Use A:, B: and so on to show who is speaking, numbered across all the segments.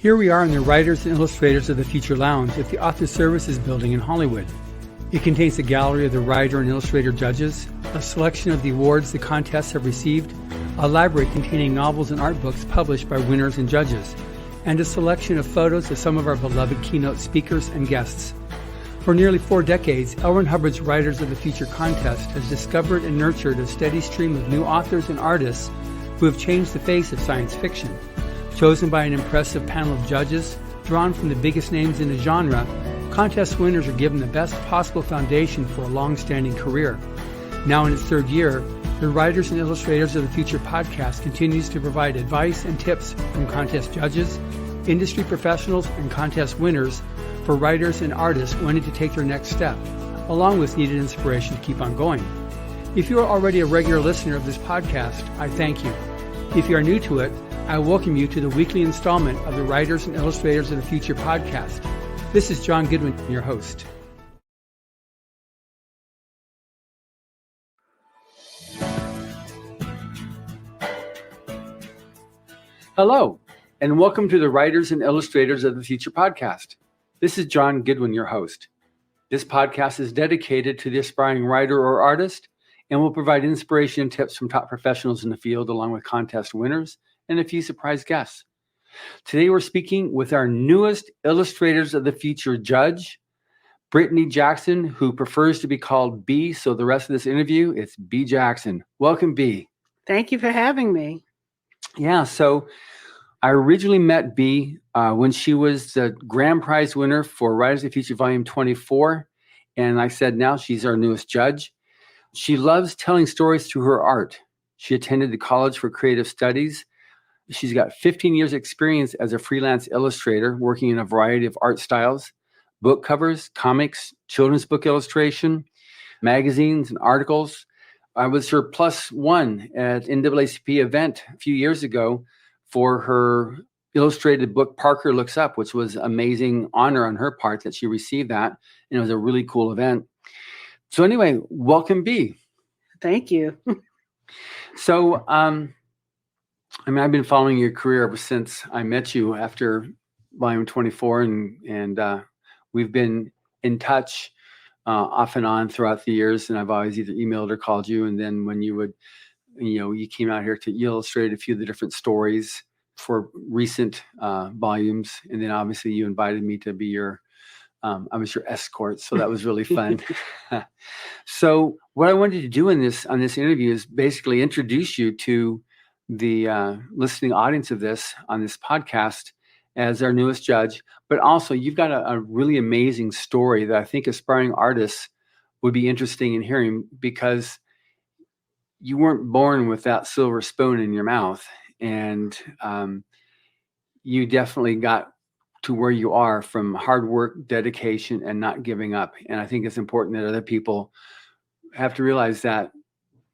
A: Here we are in the Writers and Illustrators of the Future Lounge at the Author Services Building in Hollywood. It contains a gallery of the writer and illustrator judges, a selection of the awards the contests have received, a library containing novels and art books published by winners and judges, and a selection of photos of some of our beloved keynote speakers and guests. For nearly 4 decades, L. Ron Hubbard's Writers of the Future contest has discovered and nurtured a steady stream of new authors and artists who have changed the face of science fiction. Chosen by an impressive panel of judges, drawn from the biggest names in the genre, contest winners are given the best possible foundation for a long-standing career. Now in its 3rd year, the Writers and Illustrators of the Future podcast continues to provide advice and tips from contest judges, industry professionals, and contest winners for writers and artists wanting to take their next step, along with needed inspiration to keep on going. If you are already a regular listener of this podcast, I thank you. If you are new to it, I welcome you to the weekly installment of the Writers and Illustrators of the Future podcast. This is John Goodwin, your host. Hello, and welcome to the Writers and Illustrators of the Future podcast. This is John Goodwin, your host. This podcast is dedicated to the aspiring writer or artist and will provide inspiration and tips from top professionals in the field, along with contest winners and a few surprise guests. Today we're speaking with our newest Illustrators of the Future judge, Bea Jackson, who prefers to be called Bea, so the rest of this interview, it's Bea Jackson. Welcome, Bea.
B: Thank you for having me.
A: Yeah, so I originally met Bea when she was the grand prize winner for Writers of the Future Volume 24, and I said now she's our newest judge. She loves telling stories through her art. She attended the College for Creative Studies. She's got 15 years experience as a freelance illustrator, working in a variety of art styles, book covers, comics, children's book illustration, magazines, and articles. I was her +1 at NAACP event a few years ago for her illustrated book, Parker Looks Up, which was amazing honor on her part that she received that. And it was a really cool event. So anyway, welcome, Bea.
B: Thank you.
A: So, I've been following your career ever since I met you after Volume 24, and we've been in touch off and on throughout the years, and I've always either emailed or called you, and then when you would, you came out here you illustrated a few of the different stories for recent volumes, and then obviously you invited me to be I was your escort, so that was really fun. So what I wanted to do on this interview is basically introduce you to the listening audience of this on this podcast as our newest judge, but also you've got a really amazing story that I think aspiring artists would be interested in hearing, because you weren't born with that silver spoon in your mouth, and you definitely got to where you are from hard work, dedication, and not giving up. And I think it's important that other people have to realize that,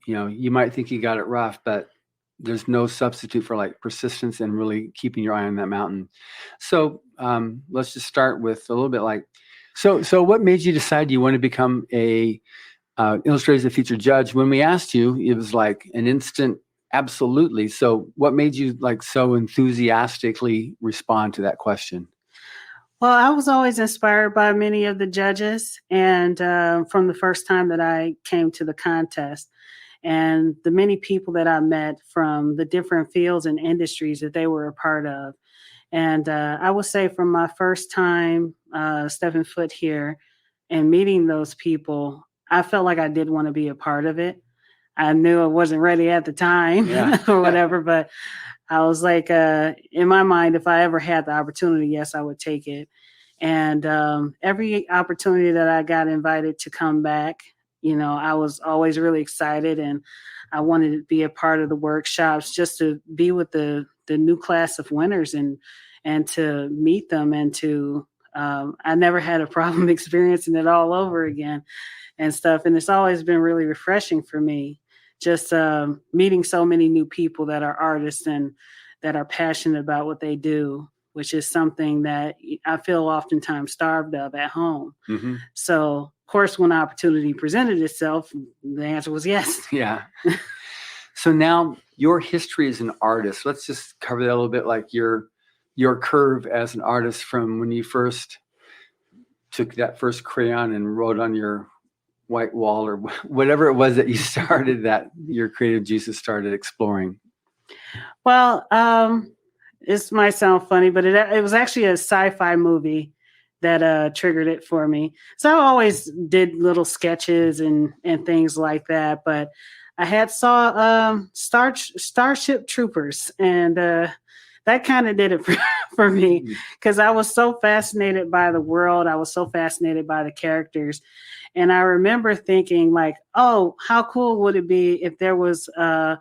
A: you might think you got it rough, but there's no substitute for persistence and really keeping your eye on that mountain. So let's just start with a little bit so what made you decide you want to become a Illustrators of the Future judge? When we asked you, it was like an instant absolutely. So what made you so enthusiastically respond to that question?
B: Well, I was always inspired by many of the judges, and from the first time that I came to the contest, and the many people that I met from the different fields and industries that they were a part of. And I would say from my first time stepping foot here and meeting those people, I felt like I did want to be a part of it. I knew I wasn't ready at the time or whatever, but I was like, in my mind, if I ever had the opportunity, yes, I would take it. And every opportunity that I got invited to come back, I was always really excited, and I wanted to be a part of the workshops, just to be with the new class of winners and to meet them, and to I never had a problem experiencing it all over again and stuff. And it's always been really refreshing for me, just meeting so many new people that are artists and that are passionate about what they do, which is something that I feel oftentimes starved of at home. Mm-hmm. So, of course, when the opportunity presented itself, the answer was yes.
A: Yeah. So now your history as an artist, let's just cover that a little bit. your curve as an artist from when you first took that first crayon and wrote on your white wall or whatever it was that you started, that your creative juices started exploring?
B: Well, this might sound funny, but it was actually a sci-fi movie that triggered it for me. So I always did little sketches and things like that, but I had saw Starship Troopers, and that kind of did it for me, because I was so fascinated by the world. I was so fascinated by the characters. And I remember thinking like, oh, how cool would it be if there was a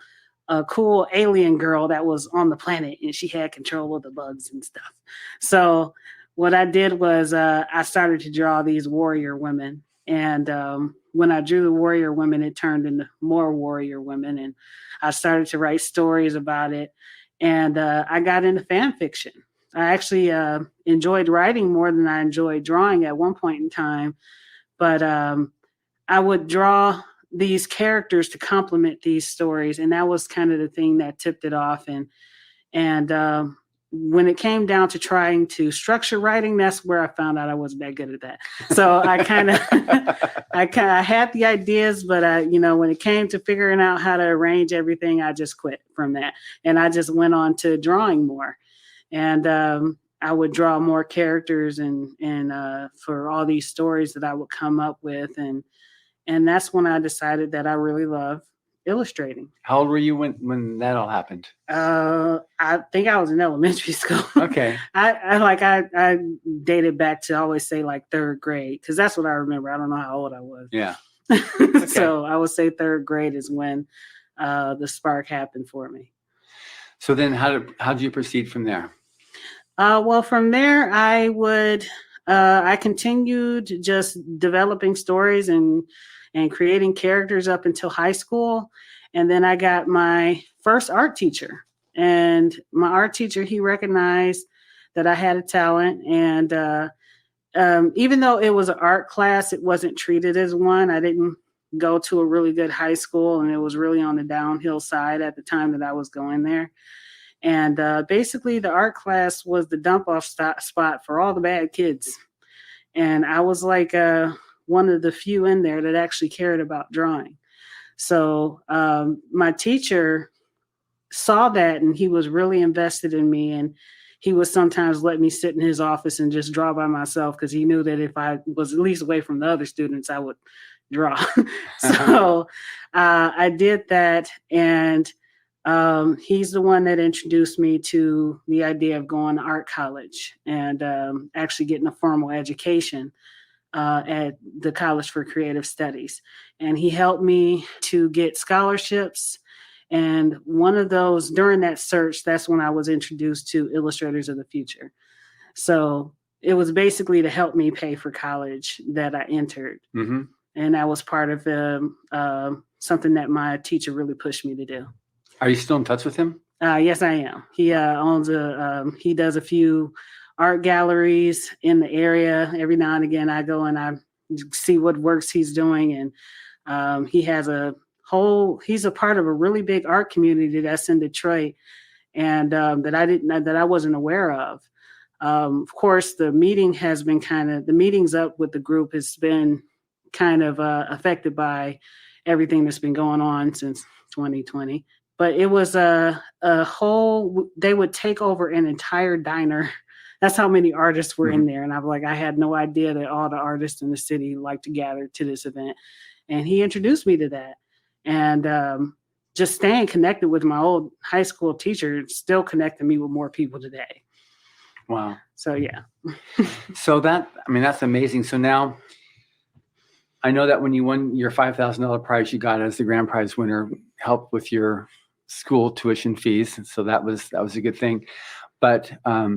B: cool alien girl that was on the planet and she had control of the bugs and stuff. So what I did was I started to draw these warrior women. And when I drew the warrior women, it turned into more warrior women. And I started to write stories about it. And I got into fan fiction. I actually enjoyed writing more than I enjoyed drawing at one point in time. But I would draw these characters to complement these stories. And that was kind of the thing that tipped it off. And when it came down to trying to structure writing, that's where I found out I wasn't that good at that. So I kind of, I had the ideas, but when it came to figuring out how to arrange everything, I just quit from that. And I just went on to drawing more. And I would draw more characters and for all these stories that I would come up with. And that's when I decided that I really love illustrating.
A: How old were you when that all happened?
B: I think I was in elementary school.
A: Okay.
B: I dated back to, always say like third grade, because that's what I remember. I don't know how old I was.
A: Yeah.
B: Okay. So I would say third grade is when the spark happened for me.
A: So then how did you proceed from there?
B: Well, from there, I continued just developing stories and creating characters up until high school. And then I got my first art teacher. And my art teacher, he recognized that I had a talent. And even though it was an art class, it wasn't treated as one. I didn't go to a really good high school, and it was really on the downhill side at the time that I was going there. And basically, the art class was the dump-off spot for all the bad kids. And I was like one of the few in there that actually cared about drawing. So my teacher saw that, and he was really invested in me. And he would sometimes let me sit in his office and just draw by myself, because he knew that if I was at least away from the other students, I would draw. So I did that. And he's the one that introduced me to the idea of going to art college and actually getting a formal education at the College for Creative Studies. And he helped me to get scholarships. And one of those, during that search, that's when I was introduced to Illustrators of the Future. So it was basically to help me pay for college that I entered. Mm-hmm. And that was part of something that my teacher really pushed me to do.
A: Are you still in touch with him?
B: Yes, I am. He owns he does a few art galleries in the area. Every now and again, I go and I see what works he's doing. And he has he's a part of a really big art community that's in Detroit, and that I wasn't aware of. Of course, the meetings up with the group has been kind of affected by everything that's been going on since 2020. But it was they would take over an entire diner. That's how many artists were in there. And I had no idea that all the artists in the city like to gather to this event. And he introduced me to that. And just staying connected with my old high school teacher still connected me with more people today.
A: Wow.
B: So, yeah.
A: So that's amazing. So now I know that when you won your $5,000 prize, you got as the grand prize winner, helped with your school tuition fees. So that was a good thing. But I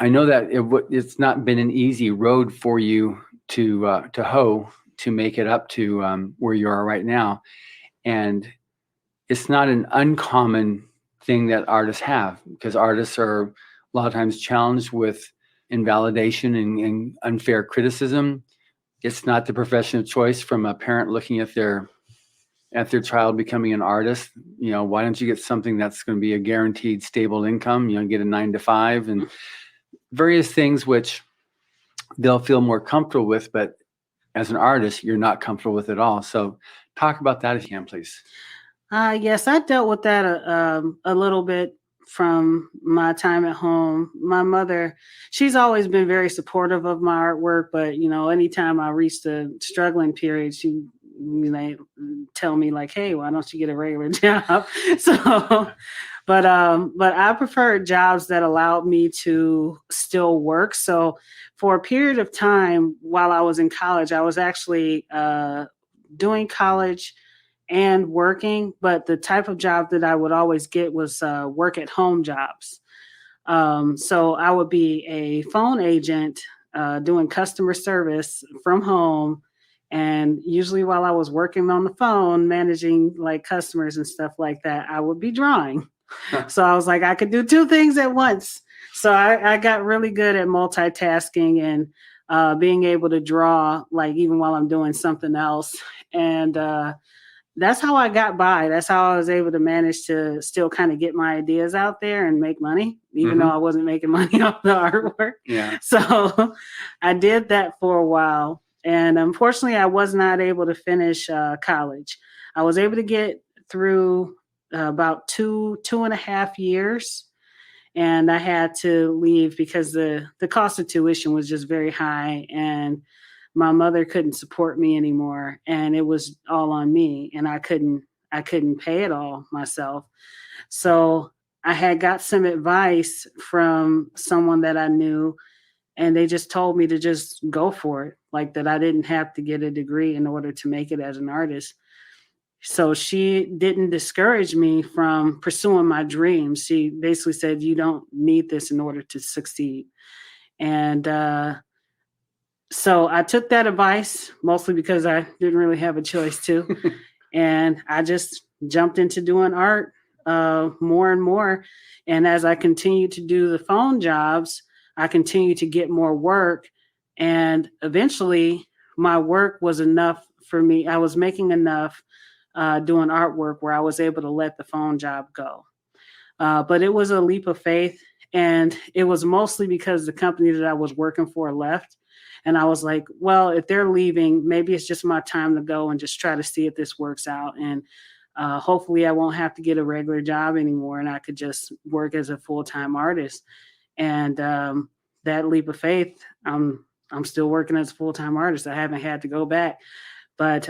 A: know that it's not been an easy road for you to hoe to make it up to where you are right now. And it's not an uncommon thing that artists have, because artists are a lot of times challenged with invalidation and unfair criticism. It's not the profession of choice from a parent looking at their at their child becoming an artist. Why don't you get something that's going to be a guaranteed stable income? Get a 9 to 5 and various things which they'll feel more comfortable with, but as an artist, you're not comfortable with it all. So talk about that if you can, please.
B: Yes, I dealt with that a little bit from my time at home. My mother, she's always been very supportive of my artwork, but anytime I reached a struggling period, she tell me like, "Hey, why don't you get a regular job?" So, but I preferred jobs that allowed me to still work. So, for a period of time while I was in college, I was actually doing college and working, but the type of job that I would always get was work at home jobs. So I would be a phone agent doing customer service from home. And usually while I was working on the phone, managing like customers and stuff like that, I would be drawing. So I was like, I could do two things at once. So I got really good at multitasking and being able to draw, like even while I'm doing something else. And that's how I got by. That's how I was able to manage to still kind of get my ideas out there and make money, even though I wasn't making money off the artwork.
A: Yeah.
B: So I did that for a while. And unfortunately, I was not able to finish college. I was able to get through about 2.5 years. And I had to leave because the cost of tuition was just very high. And my mother couldn't support me anymore, and it was all on me, and I couldn't pay it all myself. So I had got some advice from someone that I knew, and they just told me to just go for it, like that I didn't have to get a degree in order to make it as an artist. So she didn't discourage me from pursuing my dreams. She basically said, you don't need this in order to succeed. And so I took that advice, mostly because I didn't really have a choice to. And I just jumped into doing art more and more. And as I continued to do the phone jobs, I continued to get more work. And eventually my work was enough for me. I was making enough doing artwork where I was able to let the phone job go. But it was a leap of faith. And it was mostly because the company that I was working for left. And I was like, well, if they're leaving, maybe it's just my time to go and just try to see if this works out. And hopefully I won't have to get a regular job anymore. And I could just work as a full-time artist. And that leap of faith, I'm still working as a full-time artist. I haven't had to go back. But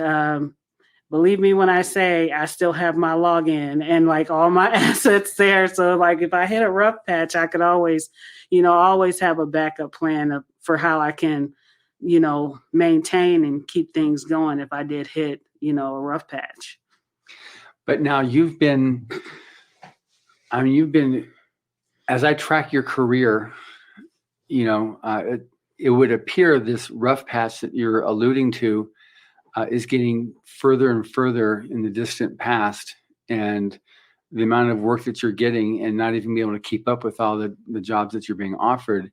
B: believe me when I say I still have my login and like all my assets there. So like if I hit a rough patch, I could always have a backup plan for how I can, maintain and keep things going if I did hit, a rough patch.
A: But now you've been, as I track your career, it would appear this rough patch that you're alluding to is getting further and further in the distant past, and the amount of work that you're getting and not even be able to keep up with all the jobs that you're being offered,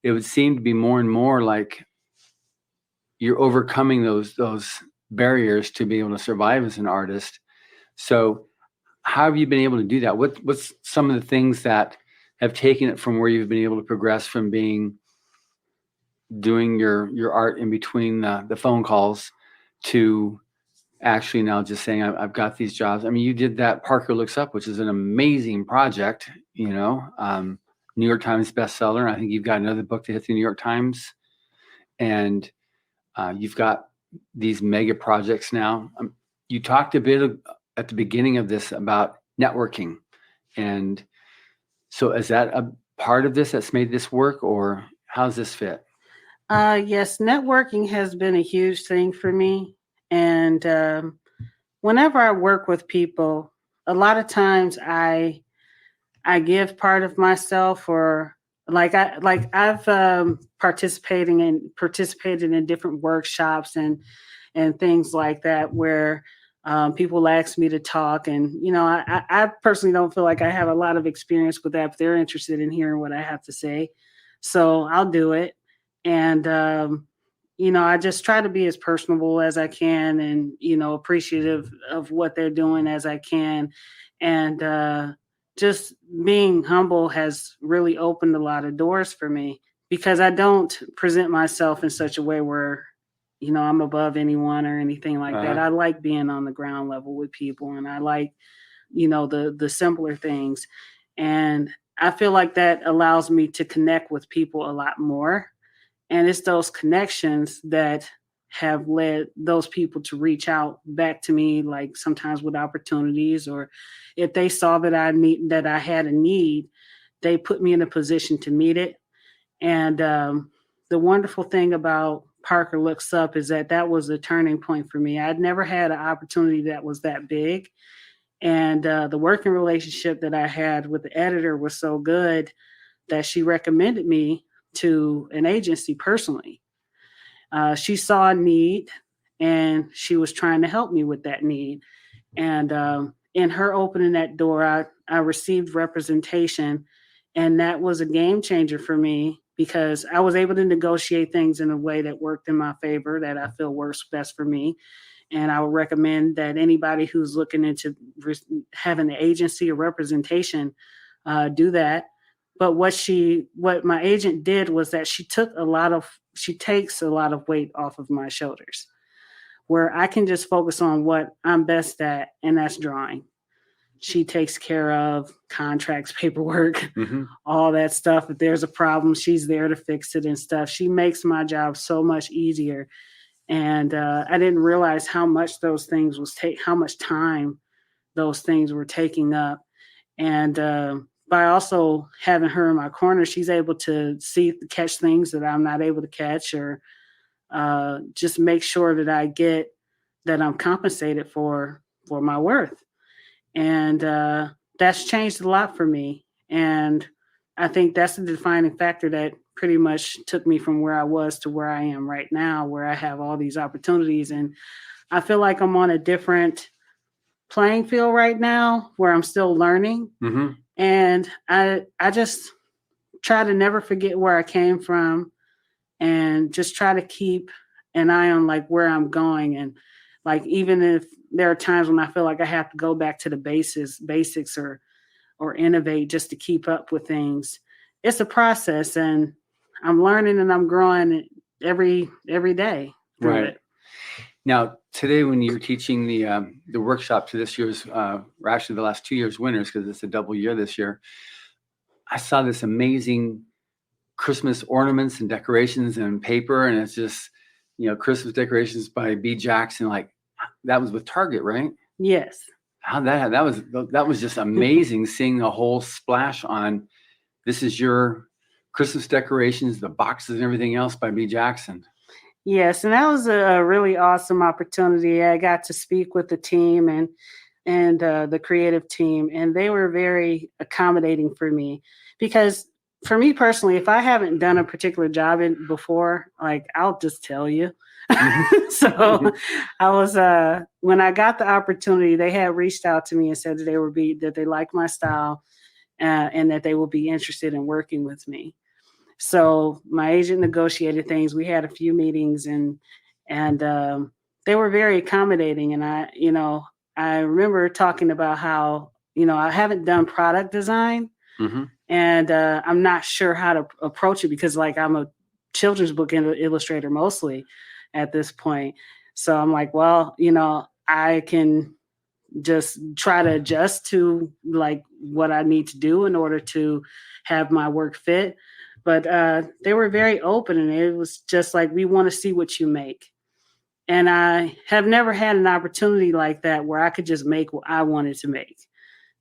A: it would seem to be more and more like you're overcoming those barriers to be able to survive as an artist. So how have you been able to do that? What's some of the things that have taken it from where you've been able to progress from doing your art in between the phone calls to actually now just saying, I've got these jobs? I mean, you did that Parker Looks Up, which is an amazing project, New York Times bestseller. I think you've got another book to hit the New York Times, and you've got these mega projects now. You talked a bit at the beginning of this about networking. And so is that a part of this that's made this work, or how's this fit?
B: Yes, networking has been a huge thing for me. And whenever I work with people, a lot of times I give part of myself, or I've participated in different workshops and things like that where people ask me to talk. And, I personally don't feel like I have a lot of experience with that, but they're interested in hearing what I have to say. So I'll do it. And I just try to be as personable as I can and, appreciative of what they're doing as I can. And just being humble has really opened a lot of doors for me because I don't present myself in such a way where, I'm above anyone or anything like that.
A: Uh-huh.
B: I like being on the ground level with people, and I like, the simpler things. And I feel like that allows me to connect with people a lot more. And it's those connections that have led those people to reach out back to me, like sometimes with opportunities, or if they saw that I had a need, they put me in a position to meet it. And the wonderful thing about Parker Looks Up is that was a turning point for me. I'd never had an opportunity that was that big. And the working relationship that I had with the editor was so good that she recommended me to an agency personally. She saw a need and she was trying to help me with that need. And in her opening that door, I received representation. And that was a game changer for me because I was able to negotiate things in a way that worked in my favor, that I feel works best for me. And I would recommend that anybody who's looking into having an agency or representation do that. But what my agent did was that she takes a lot of weight off of my shoulders, where I can just focus on what I'm best at, and that's drawing. She takes care of contracts, paperwork,
A: Mm-hmm.
B: all that stuff. If there's a problem, she's there to fix it and stuff. She makes my job so much easier. And I didn't realize how much those things how much time those things were taking up. And by also having her in my corner, she's able to catch things that I'm not able to catch, or just make sure that I'm compensated for my worth. And that's changed a lot for me. And I think that's the defining factor that pretty much took me from where I was to where I am right now, where I have all these opportunities. And I feel like I'm on a different playing field right now where I'm still learning.
A: Mm-hmm.
B: And I just try to never forget where I came from and just try to keep an eye on like where I'm going. And like, even if there are times when I feel like I have to go back to the basics or innovate just to keep up with things, it's a process, and I'm learning and I'm growing every day through
A: Right.
B: it.
A: Now, today, when you're teaching the workshop to this year's, or actually the last 2 years winners, because it's a double year this year, I saw this amazing Christmas ornaments and decorations and paper, and it's just, Christmas decorations by Bea Jackson. Like, that was with Target, right?
B: Yes.
A: How that was just amazing seeing the whole splash on. This is your Christmas decorations, the boxes and everything else by Bea Jackson.
B: Yes, and that was a really awesome opportunity. I got to speak with the team and the creative team, and they were very accommodating for me, because for me personally, if I haven't done a particular job before, like, I'll just tell you. So I was when I got the opportunity, they had reached out to me and said that they liked my style and that they would be interested in working with me. So my agent negotiated things. We had a few meetings, and they were very accommodating. And I remember talking about how, I haven't done product design,
A: Mm-hmm.
B: and I'm not sure how to approach it because, like, I'm a children's book illustrator mostly at this point. So I'm like, well, I can just try to adjust to like what I need to do in order to have my work fit. But they were very open, and it was just like, we want to see what you make. And I have never had an opportunity like that where I could just make what I wanted to make.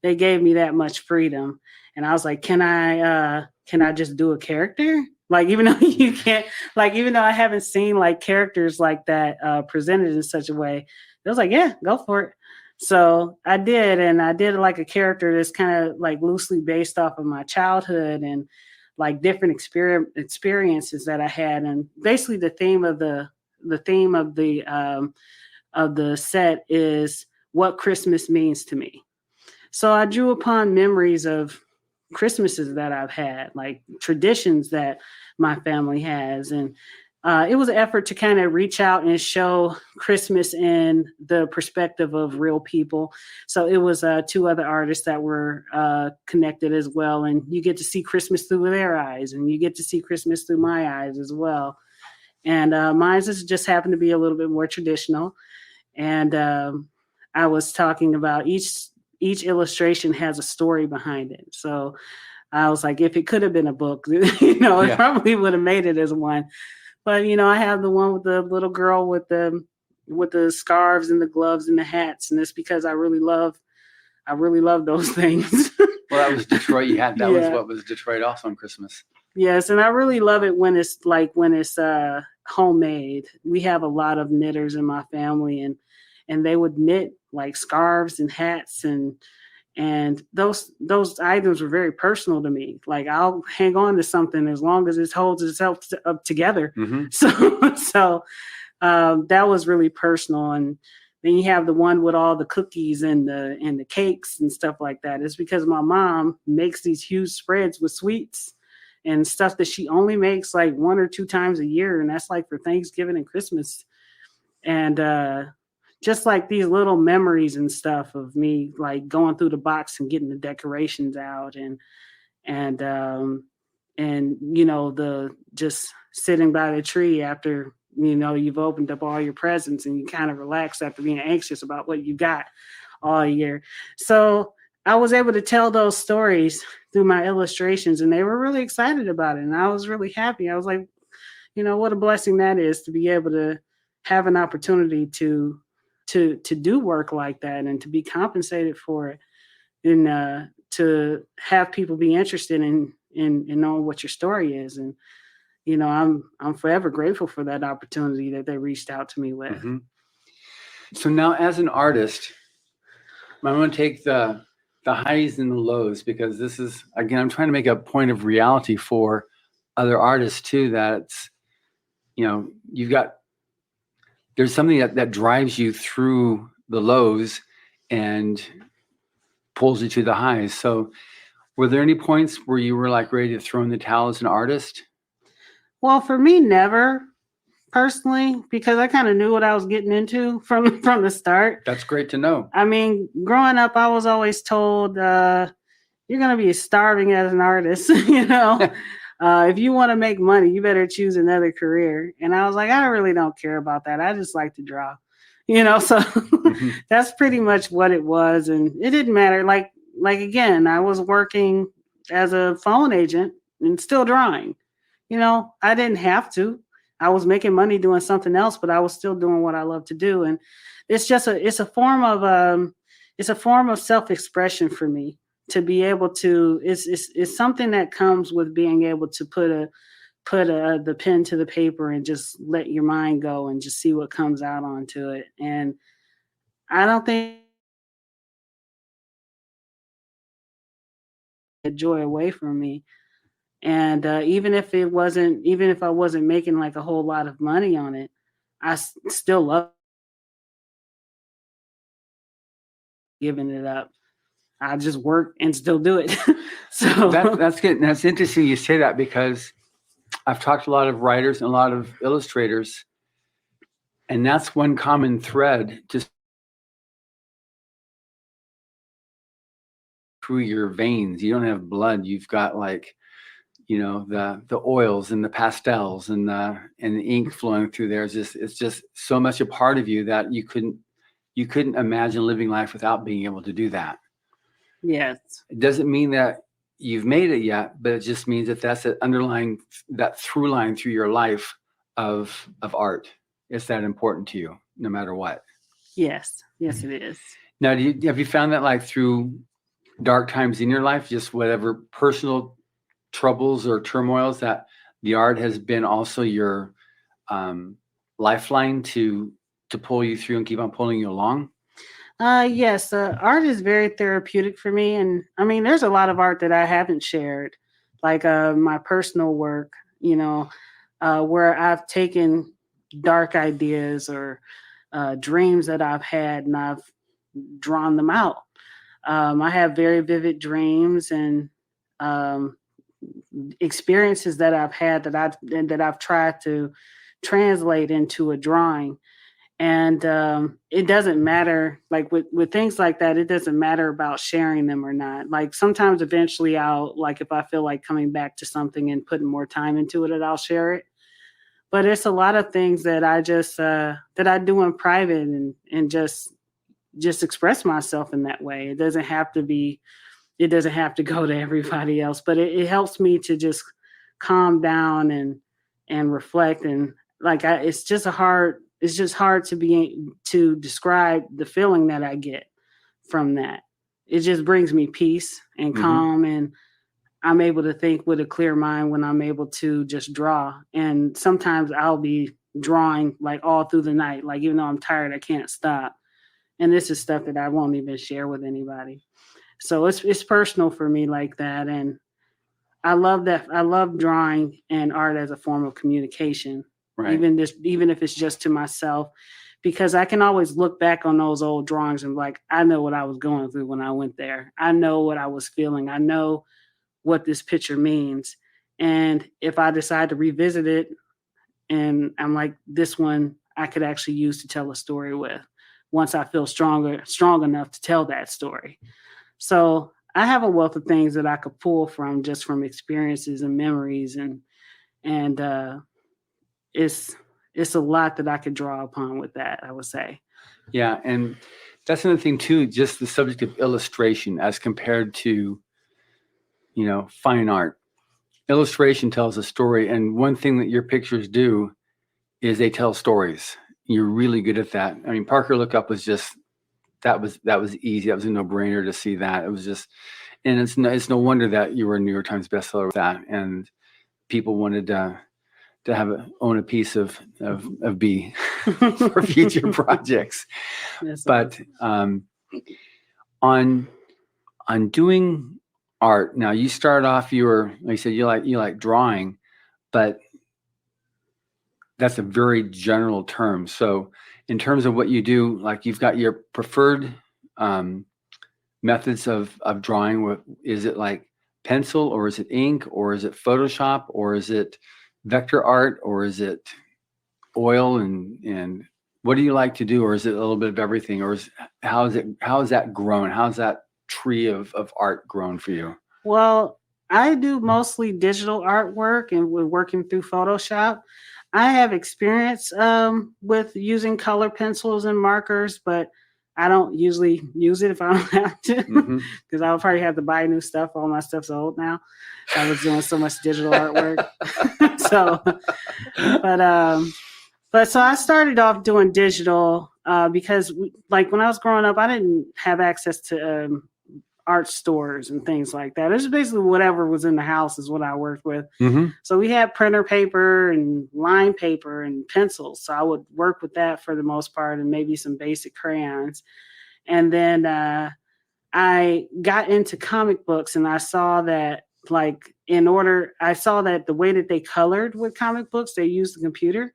B: They gave me that much freedom. And I was like, can I just do a character? Like, even though you can't, like, even though I haven't seen like characters like that presented in such a way, it was like, yeah, go for it. So I did. And I did like a character that's kind of like loosely based off of my childhood and like different experiences that I had. And basically the theme of the set is what Christmas means to me. So I drew upon memories of Christmases that I've had, like traditions that my family has. And it was an effort to kind of reach out and show Christmas in the perspective of real people. So it was two other artists that were connected as well. And you get to see Christmas through their eyes, and you get to see Christmas through my eyes as well. And mine just happened to be a little bit more traditional. And I was talking about each illustration has a story behind it. So I was like, if it could have been a book, it probably would have made it as one. But I have the one with the little girl with the scarves and the gloves and the hats, and it's because I really love those things.
A: Well, that was Detroit. That was what was Detroit also on Christmas.
B: Yes, and I really love it when it's homemade. We have a lot of knitters in my family, and they would knit like scarves and hats, and those items were very personal to me. Like, I'll hang on to something as long as it holds itself up together.
A: Mm-hmm.
B: So that was really personal. And then you have the one with all the cookies and the cakes and stuff like that. It's because my mom makes these huge spreads with sweets and stuff that she only makes like 1 or 2 times a year. And that's like for Thanksgiving and Christmas. And just like these little memories and stuff of me like going through the box and getting the decorations out and the just sitting by the tree after you've opened up all your presents, and you kind of relax after being anxious about what you got all year. So I was able to tell those stories through my illustrations, and they were really excited about it. And I was really happy. I was like, what a blessing that is, to be able to have an opportunity to do work like that and to be compensated for it, and to have people be interested in knowing what your story is. And I'm forever grateful for that opportunity that they reached out to me with.
A: Mm-hmm. So now, as an artist, I'm going to take the highs and the lows, because this is, again, I'm trying to make a point of reality for other artists too, that it's, there's something that drives you through the lows and pulls you to the highs. So were there any points where you were like ready to throw in the towel as an artist?
B: Well, for me, never personally, because I kind of knew what I was getting into from the start.
A: That's great to know.
B: I mean, growing up, I was always told, you're going to be starving as an artist, if you want to make money, you better choose another career. And I was like, I really don't care about that. I just like to draw, so
A: Mm-hmm.
B: that's pretty much what it was. And it didn't matter. Like again, I was working as a phone agent and still drawing. I didn't have to. I was making money doing something else, but I was still doing what I love to do. And it's a form of self-expression for me, to be able to, it's something that comes with being able to put the pen to the paper and just let your mind go and just see what comes out onto it. And I don't think the joy away from me. And even if I wasn't making like a whole lot of money on it, I still love giving it up. I just work and still do it. So
A: that's good. That's interesting you say that, because I've talked to a lot of writers and a lot of illustrators, and that's one common thread just through your veins. You don't have blood. You've got like, the oils and the pastels and the ink flowing through there. It's just so much a part of you that you couldn't imagine living life without being able to do that.
B: Yes.
A: It doesn't mean that you've made it yet, but it just means that's that through line through your life of art. It's that important to you, no matter what.
B: Yes, it is.
A: Now, have you found that like through dark times in your life, just whatever personal troubles or turmoils, that the art has been also your lifeline to pull you through and keep on pulling you along?
B: Yes, art is very therapeutic for me. And I mean, there's a lot of art that I haven't shared, like my personal work, where I've taken dark ideas or dreams that I've had, and I've drawn them out. I have very vivid dreams and experiences that I've had that I've tried to translate into a drawing. And it doesn't matter, like with things like that, it doesn't matter about sharing them or not. Like sometimes eventually I'll, like if I feel like coming back to something and putting more time into it, that I'll share it. But it's a lot of things that I just that I do in private and just express myself in that way. It doesn't have to go to everybody else, but it helps me to just calm down and reflect. And like it's just hard to describe the feeling that I get from that. It just brings me peace and calm, and I'm able to think with a clear mind when I'm able to just draw. And sometimes I'll be drawing like all through the night, like even though I'm tired, I can't stop. And this is stuff that I won't even share with anybody. So it's personal for me like that. And I love that. I love drawing and art as a form of communication,
A: Right.
B: even if it's just to myself, because I can always look back on those old drawings and like, I know what I was going through when I went there. I know what I was feeling. I know what this picture means. And if I decide to revisit it and I'm like, this one I could actually use to tell a story with, once I feel strong enough to tell that story. So I have a wealth of things that I could pull from just from experiences and memories, and it's a lot that I could draw upon with that, I would say.
A: Yeah, and that's another thing too, just the subject of illustration as compared to, fine art. Illustration tells a story, and one thing that your pictures do is they tell stories. You're really good at that. I mean, Parker Look Up was just that was easy. That was a no-brainer to see that. It was just, and it's no wonder that you were a New York Times bestseller with that, and people wanted to own a piece of Bea for future projects.
B: Yes,
A: but on doing art, now you start off, like you said, you like drawing, but that's a very general term. So in terms of what you do, like you've got your preferred methods of drawing. Is it like pencil, or is it ink, or is it Photoshop, or is it vector art, or is it oil, and what do you like to do? Or is it a little bit of everything? Or how is that grown? How's that tree of art grown for you?
B: Well, I do mostly digital artwork, and we're working through Photoshop. I have experience with using color pencils and markers, but I don't usually use it if I don't have to, because I'll probably have to buy new stuff. All my stuff's old now. I was doing so much digital artwork. So I started off doing digital because like when I was growing up, I didn't have access to art stores and things like that. It was basically whatever was in the house is what I worked with. So we had printer paper and line paper and pencils. So I would work with that for the most part, and maybe some basic crayons. And then I got into comic books, and I saw that the way that they colored with comic books, they used the computer.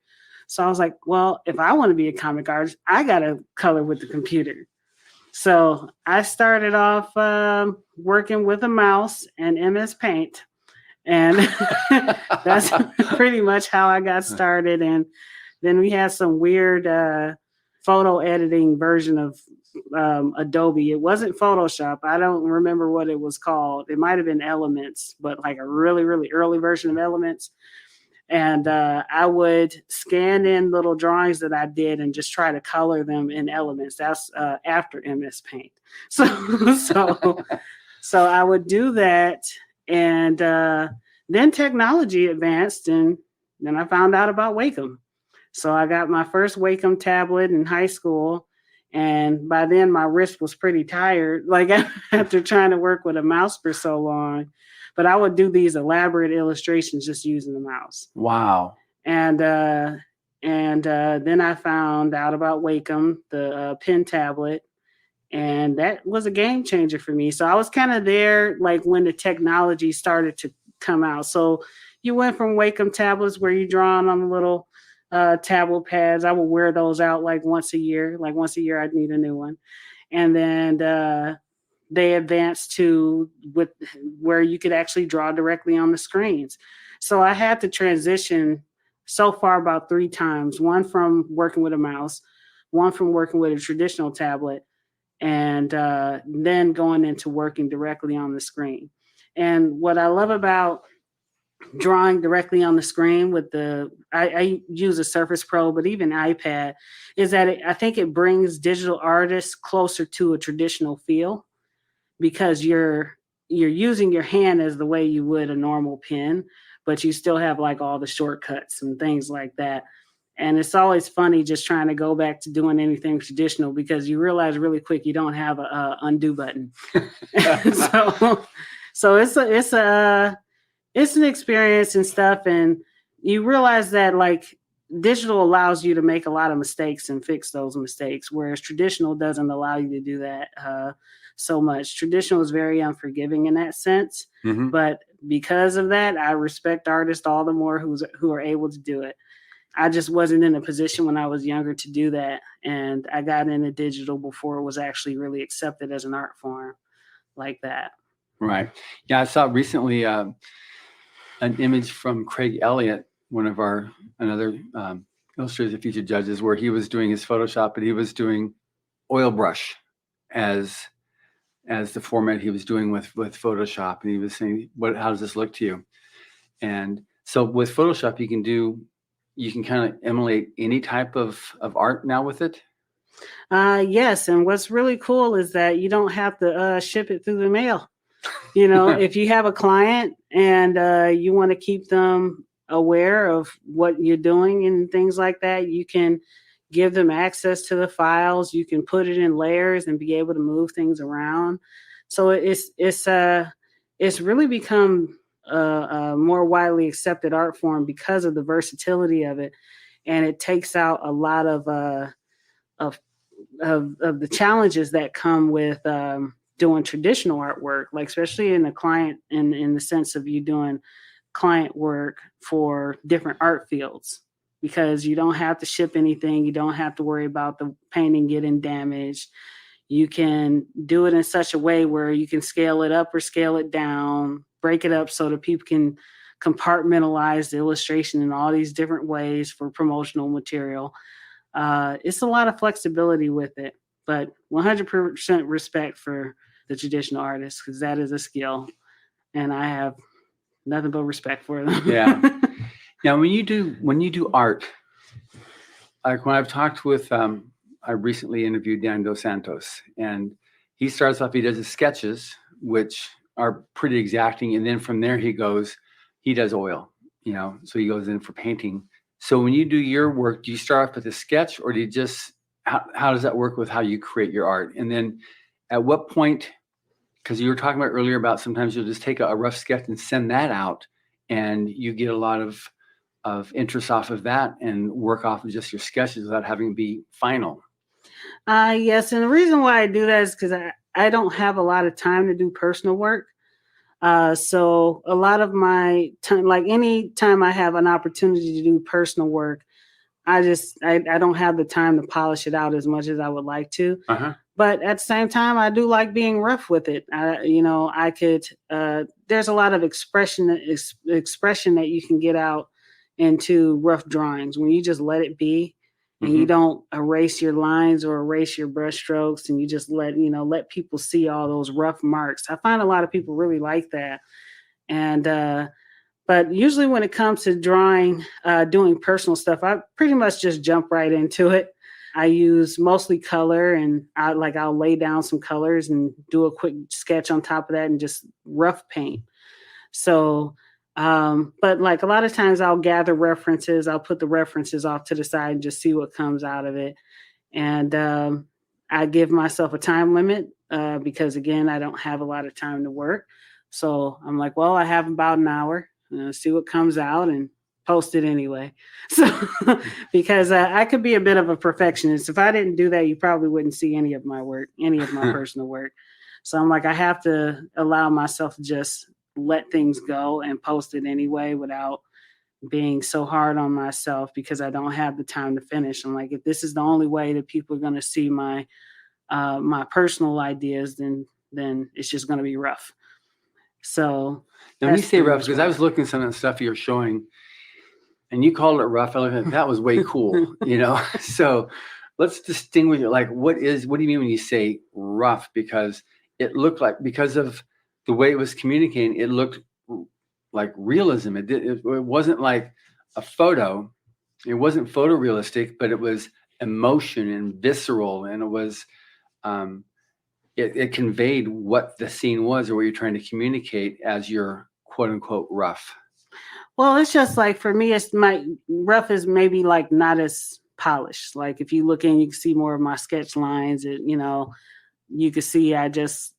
B: So I was like, well, if I want to be a comic artist, I got to color with the computer. So I started off working with a mouse and MS Paint, and that's pretty much how I got started. And then we had some weird photo editing version of Adobe. It wasn't Photoshop. I don't remember what it was called. It might have been Elements, but like a really, really early version of Elements. And I would scan in little drawings that I did and just try to color them in Elements. That's after MS Paint. So I would do that. And then technology advanced, and then I found out about Wacom. So I got my first Wacom tablet in high school. And by then my wrist was pretty tired, like after trying to work with a mouse for so long. But I would do these elaborate illustrations just using the mouse.
A: Wow.
B: And then I found out about Wacom, the pen tablet, and that was a game changer for me. So I was kind of there like when the technology started to come out. So you went from Wacom tablets where you draw on the little tablet pads. I would wear those out like once a year. Like once a year I'd need a new one. And then they advanced to where you could actually draw directly on the screens. So I had to transition so far about 3 times, one from working with a mouse, one from working with a traditional tablet, and then going into working directly on the screen. And what I love about drawing directly on the screen with I use a Surface Pro, but even iPad, is that I think it brings digital artists closer to a traditional feel, because you're using your hand as the way you would a normal pen, but you still have like all the shortcuts and things like that. And it's always funny just trying to go back to doing anything traditional, because you realize really quick you don't have a undo button. so it's an experience and stuff, and you realize that like digital allows you to make a lot of mistakes and fix those mistakes, whereas traditional doesn't allow you to do that so much. Traditional is very unforgiving in that sense, but because of that, I respect artists all the more who are able to do it. I just wasn't in a position when I was younger to do that, and I got into digital before it was actually really accepted as an art form like that.
A: Right. Yeah, I saw recently an image from Craig Elliott, one of another Illustrators of Future judges, where he was doing his Photoshop, but he was doing oil brush as the format he was doing with Photoshop, and he was saying, how does this look to you? And so with Photoshop, you can kind of emulate any type of art now with it.
B: Yes, and what's really cool is that you don't have to ship it through the mail. You know, if you have a client and you want to keep them aware of what you're doing and things like that, you can give them access to the files. You can put it in layers and be able to move things around. So it's really become a more widely accepted art form because of the versatility of it, and it takes out a lot of the challenges that come with doing traditional artwork, like especially in the sense of you doing client work for different art fields, because you don't have to ship anything. You don't have to worry about the painting getting damaged. You can do it in such a way where you can scale it up or scale it down, break it up so that people can compartmentalize the illustration in all these different ways for promotional material. It's a lot of flexibility with it, but 100% respect for the traditional artists, because that is a skill, and I have nothing but respect for them.
A: Yeah. Now, when you do art, like when I've talked with, I recently interviewed Dan Dos Santos, and he starts off, he does his sketches, which are pretty exacting, and then from there he does oil, so he goes in for painting. So when you do your work, do you start off with a sketch, or do you just, how does that work with how you create your art? And then at what point, because you were talking about earlier about sometimes you'll just take a rough sketch and send that out, and you get a lot of interest off of that and work off of just your sketches without having to be final.
B: Yes, and the reason why I do that is because I don't have a lot of time to do personal work. So a lot of my time, like any time I have an opportunity to do personal work, I don't have the time to polish it out as much as I would like to. But at the same time, I do like being rough with it. I could, there's a lot of expression that you can get out into rough drawings when you just let it be, and you don't erase your lines or erase your brush strokes, and you just let people see all those rough marks. I find a lot of people really like that. And, but usually when it comes to drawing, doing personal stuff, I pretty much just jump right into it. I use mostly color, and I'll lay down some colors and do a quick sketch on top of that and just rough paint. So, but like a lot of times I'll gather references. I'll put the references off to the side and just see what comes out of it. And I give myself a time limit because, again, I don't have a lot of time to work. So I'm like, well, I have about an hour. See what comes out and post it anyway. So because I could be a bit of a perfectionist. If I didn't do that, you probably wouldn't see any of my work, any of my personal work. So I'm like, I have to allow myself to just let things go and post it anyway without being so hard on myself, because I don't have the time to finish. I'm like, if this is the only way that people are going to see my personal ideas, then it's just going to be rough. So
A: now, when you say rough, because I was looking at some of the stuff you're showing, and you called it rough. I looked at it, that was way cool, So let's distinguish it. Like, what do you mean when you say rough? Because it looked like, because of the way it was communicating, it looked like realism. It wasn't like a photo. It wasn't photorealistic, but it was emotion and visceral, and it was it conveyed what the scene was or what you're trying to communicate as your quote unquote rough.
B: Well, it's just like, for me, rough is maybe like not as polished. Like if you look in, you can see more of my sketch lines. You can see I just,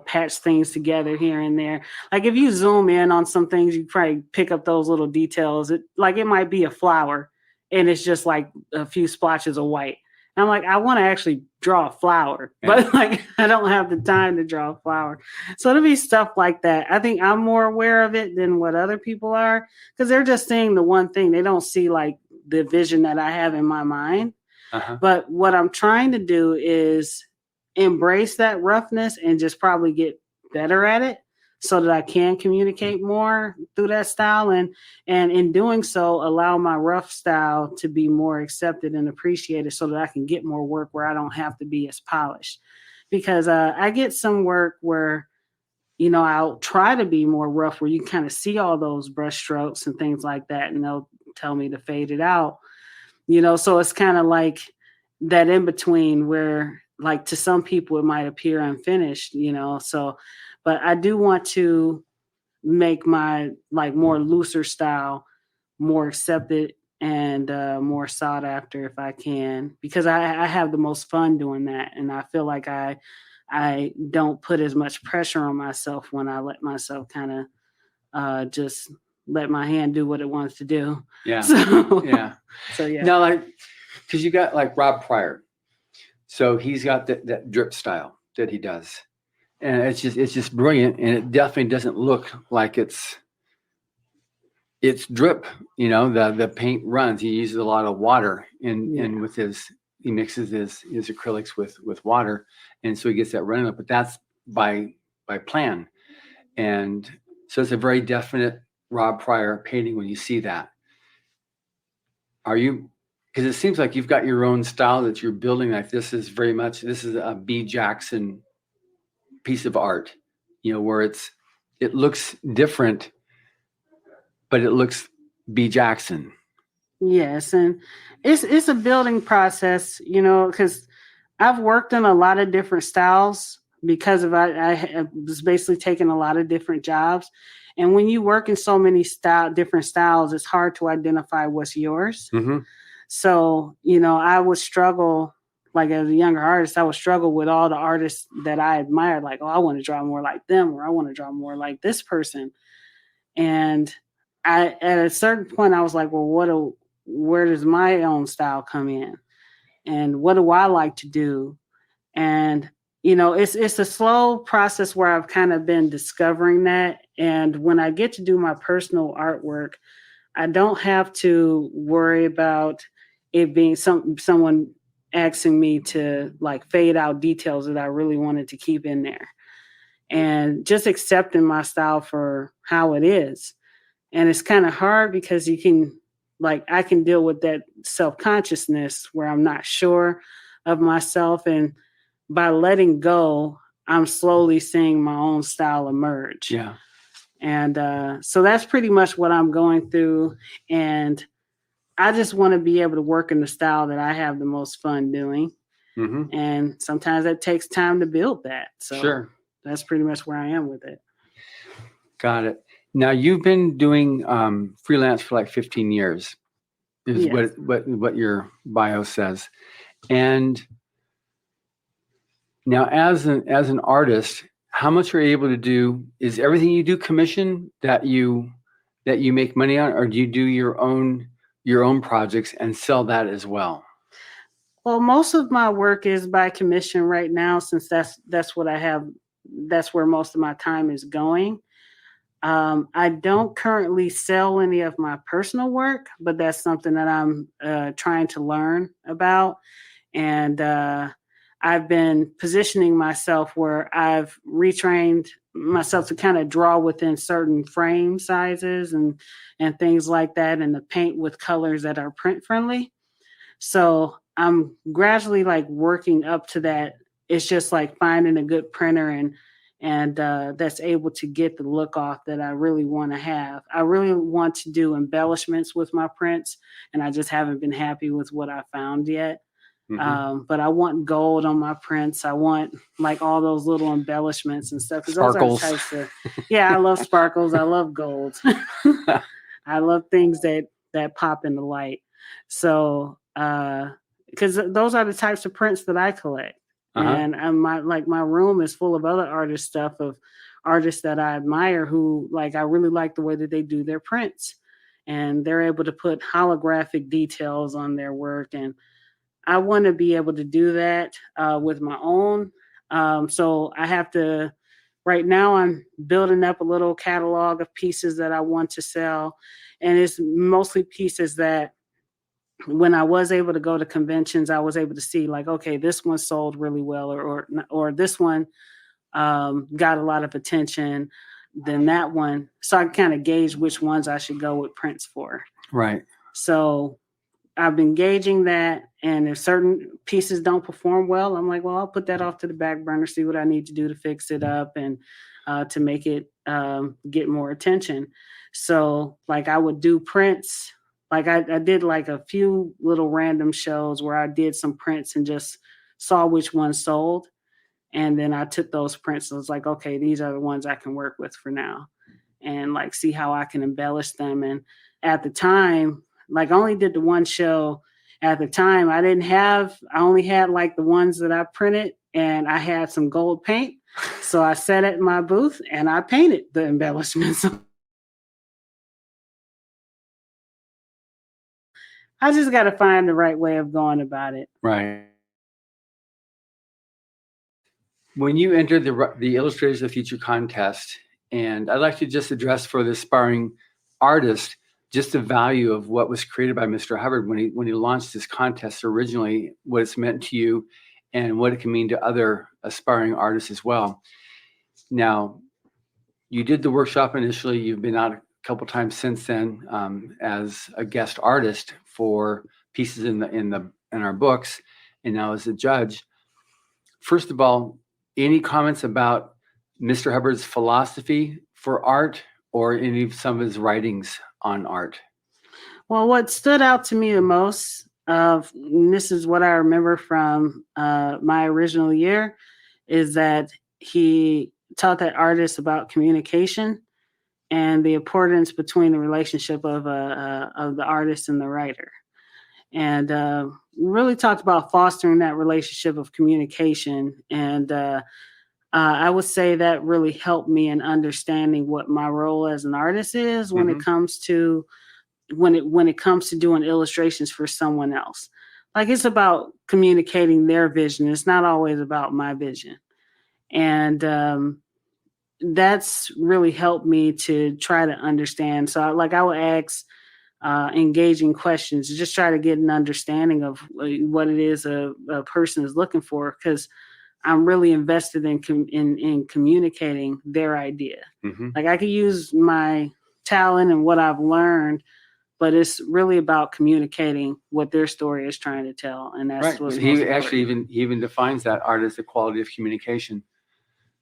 B: patch things together here and there. Like if you zoom in on some things, you probably pick up those little details. It might be a flower and it's just like a few splotches of white. And I'm like, I want to actually draw a flower, but like I don't have the time to draw a flower. So it'll be stuff like that. I think I'm more aware of it than what other people are, because they're just seeing the one thing. They don't see like the vision that I have in my mind. Uh-huh. But what I'm trying to do is embrace that roughness and just probably get better at it so that I can communicate more through that style. And in doing so, allow my rough style to be more accepted and appreciated so that I can get more work where I don't have to be as polished. Because I get some work where, I'll try to be more rough, where you kind of see all those brush strokes and things like that, and they'll tell me to fade it out. So it's kind of like that in between where, like, to some people it might appear unfinished, but I do want to make my like more looser style more accepted and more sought after if I can, because I have the most fun doing that. And I feel like I don't put as much pressure on myself when I let myself kind of just let my hand do what it wants to do.
A: Yeah.
B: So
A: yeah. Now, like, because you got like Rob Pryor. So he's got that drip style that he does. And it's just brilliant. And it definitely doesn't look like it's drip, the paint runs. He uses a lot of water and with he mixes his acrylics with water. And so he gets that running up, but that's by plan. And so it's a very definite Rob Pryor painting when you see that. Because it seems like you've got your own style that you're building. Like this is a Bea Jackson piece of art, where it looks different, but it looks Bea Jackson.
B: Yes, and it's a building process, because I've worked in a lot of different styles because I was basically taking a lot of different jobs. And when you work in so many different styles, it's hard to identify what's yours. Mm-hmm. So, I would struggle, like as a younger artist, I would struggle with all the artists that I admired. Like, oh, I want to draw more like them, or I want to draw more like this person. And at a certain point, I was like, well, where does my own style come in? And what do I like to do? And, it's a slow process where I've kind of been discovering that. And when I get to do my personal artwork, I don't have to worry about it being someone asking me to like fade out details that I really wanted to keep in there, and just accepting my style for how it is. And it's kind of hard because I can deal with that self-consciousness where I'm not sure of myself. And by letting go, I'm slowly seeing my own style emerge.
A: Yeah.
B: And so that's pretty much what I'm going through. And I just want to be able to work in the style that I have the most fun doing. Mm-hmm. And sometimes that takes time to build that. So sure. That's pretty much where I am with it.
A: Got it. Now you've been doing freelance for like 15 years is yes. what your bio says. And now as an artist, how much are you able to do? Is everything you do commission that you make money on, or do you do your own projects and sell that as well?
B: Well, most of my work is by commission right now, since that's what I have. That's where most of my time is going. I don't currently sell any of my personal work, but that's something that I'm trying to learn about. And I've been positioning myself where I've retrained myself to kind of draw within certain frame sizes and things like that, and to paint with colors that are print friendly. So I'm gradually like working up to that. It's just like finding a good printer and that's able to get the look off that I really want to have. I really want to do embellishments with my prints, and I just haven't been happy with what I found yet. But I want gold on my prints. I want like all those little embellishments and stuff. 'Cause those are the
A: Sparkles.
B: types of, yeah, I love sparkles. I love gold. I love things that pop in the light. So, because those are the types of prints that I collect. And my room is full of other artist stuff of artists that I admire who like I really like the way that they do their prints, and they're able to put holographic details on their work, and I want to be able to do that with my own. So I have to. Right now, I'm building up a little catalog of pieces that I want to sell, and it's mostly pieces that when I was able to go to conventions, I was able to see like, okay, this one sold really well, or this one got a lot of attention than that one. So I kind of gauge which ones I should go with prints for.
A: Right.
B: So I've been gauging that, and if certain pieces don't perform well, I'm like, well, I'll put that off to the back burner, see what I need to do to fix it up and to make it get more attention. So like I would do prints. Like I did like a few little random shows where I did some prints and just saw which ones sold. And then I took those prints and was like, okay, these are the ones I can work with for now, and like see how I can embellish them. And at the time, like I only did the one show at the time. I only had like the ones that I printed, and I had some gold paint. So I sat at my booth and I painted the embellishments. I just got to find the right way of going about it.
A: Right. When you entered the Illustrators of the Future contest, and I'd like to just address for the aspiring artist just the value of what was created by Mr. Hubbard when he launched this contest originally, what it's meant to you, and what it can mean to other aspiring artists as well. Now, you did the workshop initially. You've been out a couple times since then as a guest artist for pieces in our books, and now as a judge. First of all, any comments about Mr. Hubbard's philosophy for art or any of some of his writings on art?
B: Well, what stood out to me the most, and this is what I remember from my original year, is that he taught that artists about communication and the importance between the relationship of the artist and the writer. And really talked about fostering that relationship of communication. And I would say that really helped me in understanding what my role as an artist is when it comes to when it comes to doing illustrations for someone else. Like it's about communicating their vision. It's not always about my vision. And that's really helped me to try to understand. So I would ask engaging questions to just try to get an understanding of what it is a person is looking for, because I'm really invested in communicating their idea. Like I could use my talent and what I've learned, but it's really about communicating what their story is trying to tell. And that's
A: right.
B: What's
A: He actually even defines that art as the quality of communication.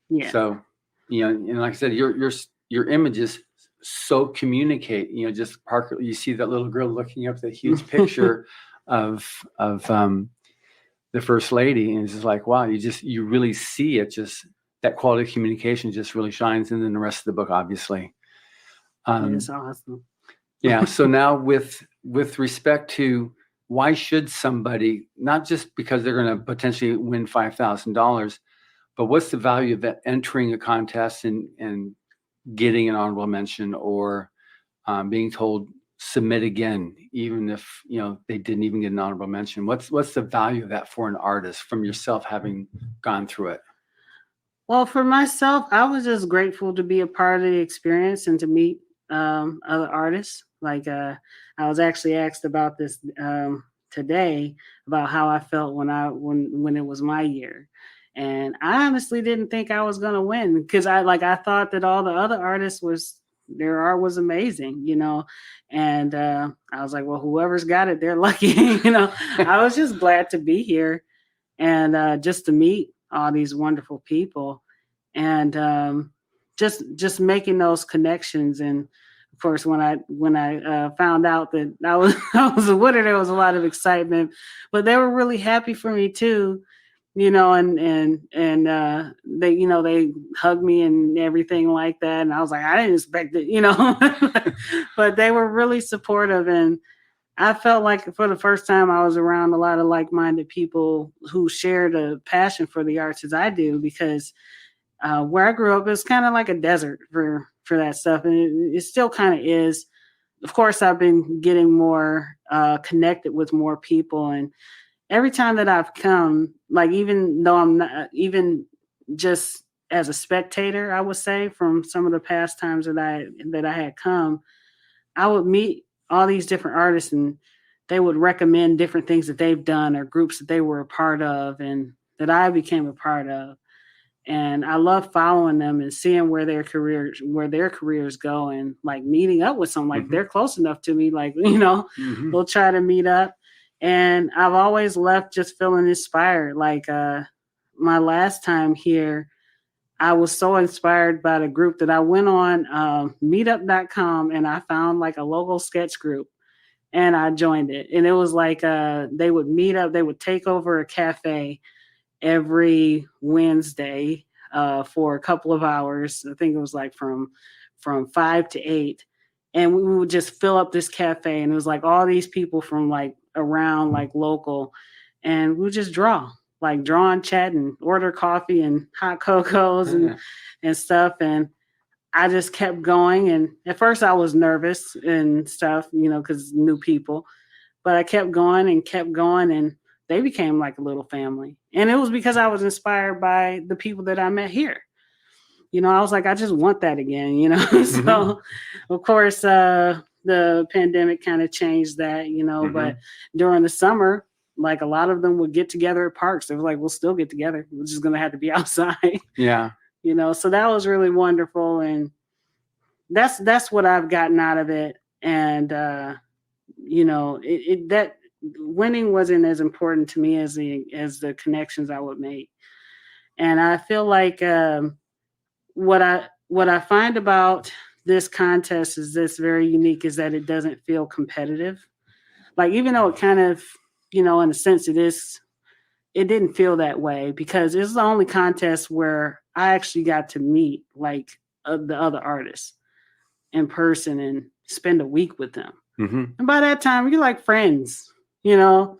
B: Yeah.
A: So, and like I said, your images so communicate. Just Parker, you see that little girl looking up the huge picture of the First Lady, and it's just like, wow, you really see it. Just that quality of communication just really shines, and then the rest of the book, obviously.
B: It's awesome.
A: Yeah. So now with respect to why should somebody, not just because they're going to potentially win $5,000, but what's the value of that entering a contest and getting an honorable mention, or being told submit again, even if they didn't even get an honorable mention? What's the value of that for an artist from yourself having gone through it?
B: Well, for myself, I was just grateful to be a part of the experience and to meet other artists. Like I was actually asked about this today, about how I felt when it was my year. And I honestly didn't think I was going to win because I thought that all the other artists their art was amazing, and I was like, well, whoever's got it, they're lucky. I was just glad to be here and just to meet all these wonderful people and just making those connections. And of course, when I found out that I was a winner, there was a lot of excitement, but they were really happy for me too, and they hugged me and everything like that. And I was like, I didn't expect it, but they were really supportive. And I felt like for the first time I was around a lot of like-minded people who shared a passion for the arts as I do, because where I grew up, it was kind of like a desert for that stuff. And it still kind of is. Of course, I've been getting more connected with more people. And every time that I've come, like, even though I'm not, even just as a spectator, I would say, from some of the past times that I had come, I would meet all these different artists and they would recommend different things that they've done or groups that they were a part of and that I became a part of. And I love following them and seeing where their careers go, and like meeting up with some, like they're close enough to me, like, we'll try to meet up. And I've always left just feeling inspired. Like my last time here, I was so inspired by the group that I went on meetup.com and I found like a local sketch group and I joined it. And it was like they would meet up, they would take over a cafe every Wednesday for a couple of hours. I think it was like from 5 to 8. And we would just fill up this cafe. And it was like all these people from like around, like local. And we would just draw and chat and order coffee and hot cocos and stuff. And I just kept going. And at first I was nervous and stuff, because new people. But I kept going. And they became like a little family. And it was because I was inspired by the people that I met here. I was like, I just want that again, So, of course, the pandemic kind of changed that, but during the summer, like a lot of them would get together at parks. They were like, we'll still get together. We're just going to have to be outside.
A: Yeah.
B: So that was really wonderful. And that's what I've gotten out of it. And, that winning wasn't as important to me as the connections I would make. And I feel like what I find about this contest is this very unique is that it doesn't feel competitive. Like, even though it kind of, in a sense it didn't feel that way, because it's the only contest where I actually got to meet like the other artists in person and spend a week with them. And by that time you're like friends, you're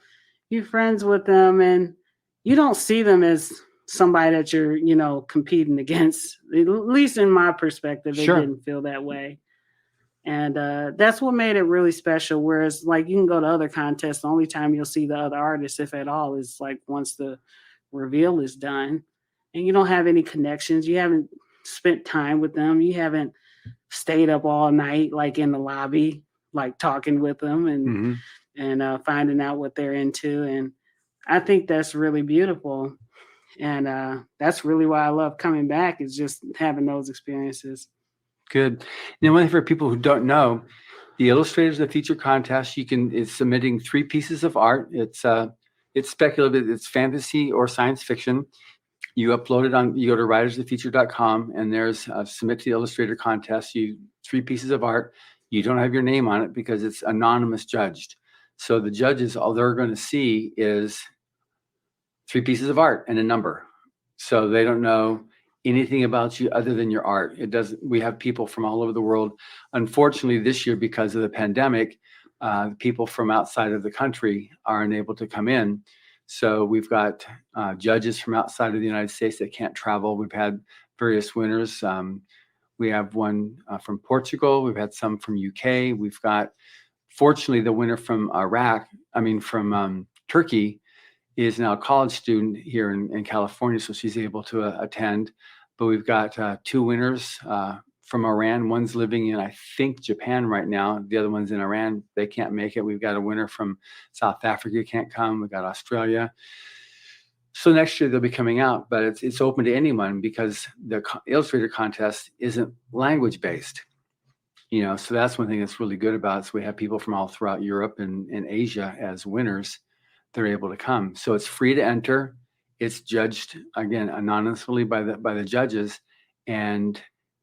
B: friends with them and you don't see them as somebody that you're, competing against. At least in my perspective, it didn't feel that way. And that's what made it really special. Whereas like you can go to other contests, the only time you'll see the other artists, if at all, is like once the reveal is done and you don't have any connections. You haven't spent time with them. You haven't stayed up all night, like in the lobby, like talking with them and finding out what they're into. And I think that's really beautiful. And that's really why I love coming back, is just having those experiences.
A: Good. Now, one thing for people who don't know, the Illustrators of the Future contest, is submitting 3 pieces of art. It's speculative, it's fantasy or science fiction. You upload it you go to writersofthefuture.com and there's submit to the Illustrator contest. 3 pieces of art. You don't have your name on it because it's anonymous judged. So the judges, all they're going to see is 3 pieces of art and a number. So they don't know anything about you other than your art. We have people from all over the world. Unfortunately, this year, because of the pandemic, people from outside of the country are unable to come in. So we've got judges from outside of the United States that can't travel. We've had various winners. We have one from Portugal. We've had some from UK. We've got, fortunately, the winner from Turkey is now a college student here in California, so she's able to attend. But we've got 2 winners from Iran. One's living in, I think, Japan right now. The other one's in Iran. They can't make it. We've got a winner from South Africa, can't come. We've got Australia. So next year they'll be coming out, but it's open to anyone because the Illustrator contest isn't language based. So that's one thing that's really good about it. So we have people from all throughout Europe and Asia as winners. They're able to come. So it's free to enter. It's judged again anonymously by the judges, and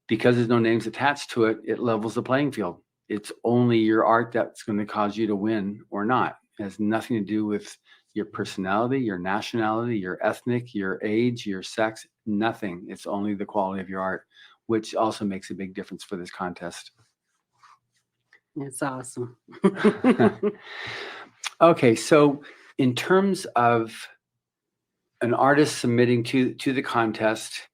A: because there's no names attached to it, it levels the playing field. It's only your art that's going to cause you to win or not. It has nothing to do with your personality, your nationality, your ethnic, your age, your sex, nothing. It's only the quality of your art, which also makes a big difference for this contest.
B: It's awesome.
A: Okay, so in terms of an artist submitting to the contest,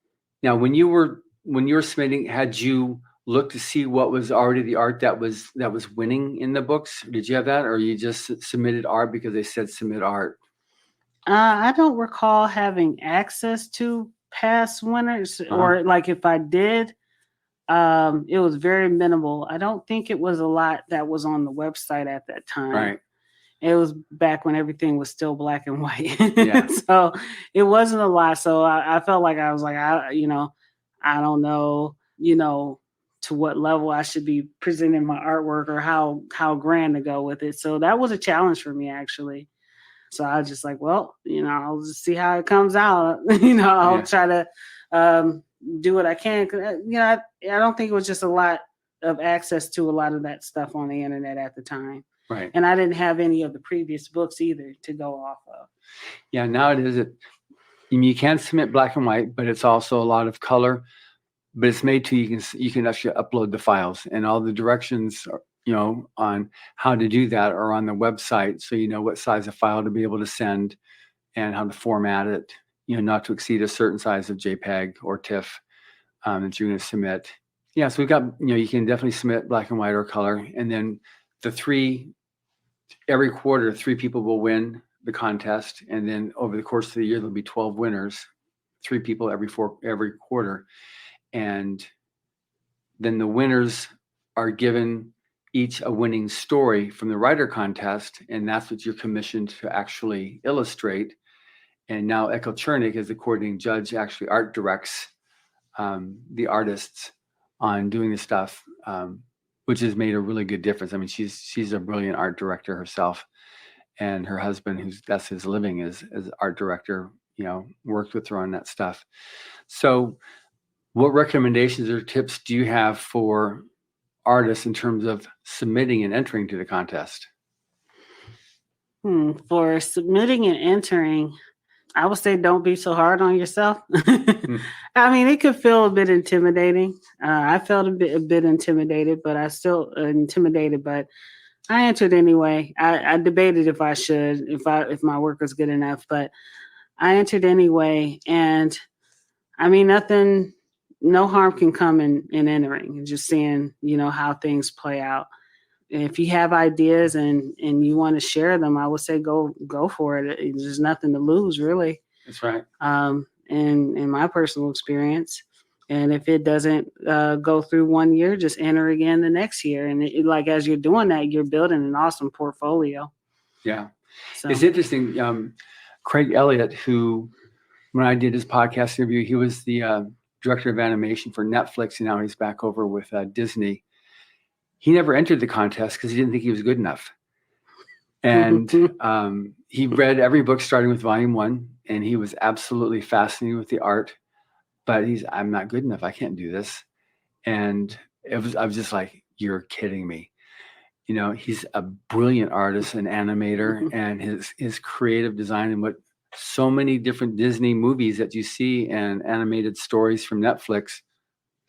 A: now when you were submitting, had you looked to see what was already the art that was winning in the books? Did you have that, or you just submitted art because they said submit art?
B: I don't recall having access to past winners, or like if I did, it was very minimal. I don't think it was a lot that was on the website at that time.
A: Right.
B: It was back when everything was still black and white.
A: Yeah.
B: So it wasn't a lot. So I felt like I was like, I don't know, to what level I should be presenting my artwork or how grand to go with it. So that was a challenge for me, actually. So I was just like, well, I'll just see how it comes out. I'll try to do what I can. I don't think it was just a lot of access to a lot of that stuff on the internet at the time.
A: Right.
B: And I didn't have any of the previous books either to go off of.
A: Yeah, nowadays you can submit black and white, but it's also a lot of color. But it's made to you can actually upload the files, and all the directions on how to do that are on the website, so you know what size of file to be able to send and how to format it, not to exceed a certain size of JPEG or TIFF that you're going to submit. Yeah, so we've got, you can definitely submit black and white or color, and then every quarter 3 people will win the contest, and then over the course of the year there'll be 12 winners, 3 people every quarter, and then the winners are given each a winning story from the writer contest, and that's what you're commissioned to actually illustrate. And now Echo Chernick, as the coordinating judge, actually art directs the artists on doing the stuff, which has made a really good difference. I mean, she's a brilliant art director herself, and her husband, that's his living, as art director, worked with her on that stuff. So what recommendations or tips do you have for artists in terms of submitting and entering to the contest?
B: For submitting and entering, I would say don't be so hard on yourself. I mean, it could feel a bit intimidating. I felt a bit intimidated, but I still intimidated, but I entered anyway. I debated if I should, if my work was good enough, but I entered anyway. And I mean, no harm can come in entering and just seeing, how things play out. And if you have ideas and you want to share them, I would say go for it. There's nothing to lose, really.
A: That's right.
B: In my personal experience. And if it doesn't go through one year, just enter again the next year. And as you're doing that, you're building an awesome portfolio.
A: Yeah.
B: So.
A: It's interesting. Craig Elliott, who, when I did his podcast interview, he was the director of animation for Netflix, and now he's back over with Disney. He never entered the contest because he didn't think he was good enough. And he read every book starting with volume 1, and he was absolutely fascinated with the art. But I'm not good enough. I can't do this. And I was just like, you're kidding me. He's a brilliant artist and animator, and his creative design and what so many different Disney movies that you see and animated stories from Netflix,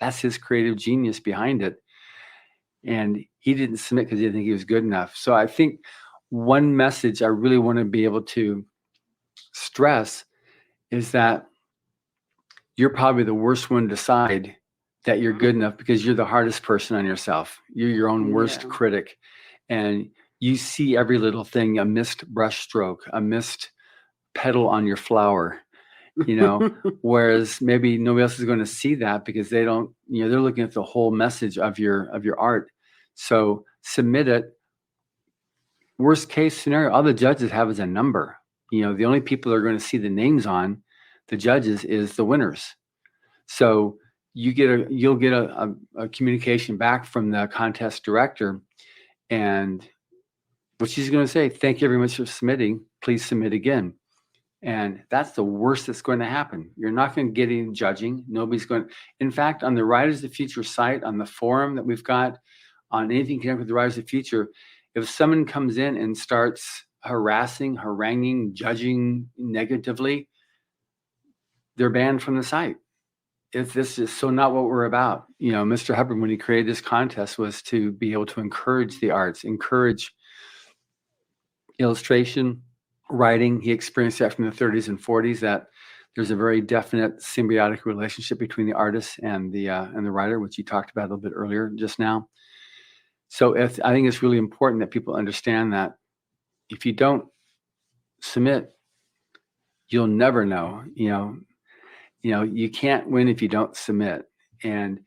A: that's his creative genius behind it. And he didn't submit because he didn't think he was good enough. So I think one message I really want to be able to stress is that you're probably the worst one to decide that you're good enough, because you're the hardest person on yourself. You're your own worst critic. And you see every little thing, a missed brush stroke, a missed petal on your flower, whereas maybe nobody else is going to see that because they don't, they're looking at the whole message of your art. So submit it. Worst case scenario, all the judges have is a number. The only people that are going to see the names on the judges is the winners. So you'll get a communication back from the contest director, and what she's going to say, thank you very much for submitting. Please submit again. And that's the worst that's going to happen. You're not going to get any judging. Nobody's going to. In fact, on the Writers of the Future site, on the forum that we've got, on anything connected with the Writers of the Future, if someone comes in and starts harassing, haranguing, judging negatively, they're banned from the site. This is so not what we're about. Mr. Hubbard, when he created this contest, was to be able to encourage the arts, encourage illustration, writing. He experienced that from the 30s and 40s, that there's a very definite symbiotic relationship between the artist and the writer, which you talked about a little bit earlier just now. So I think it's really important that people understand that if you don't submit, you'll never know. You can't win if you don't submit. And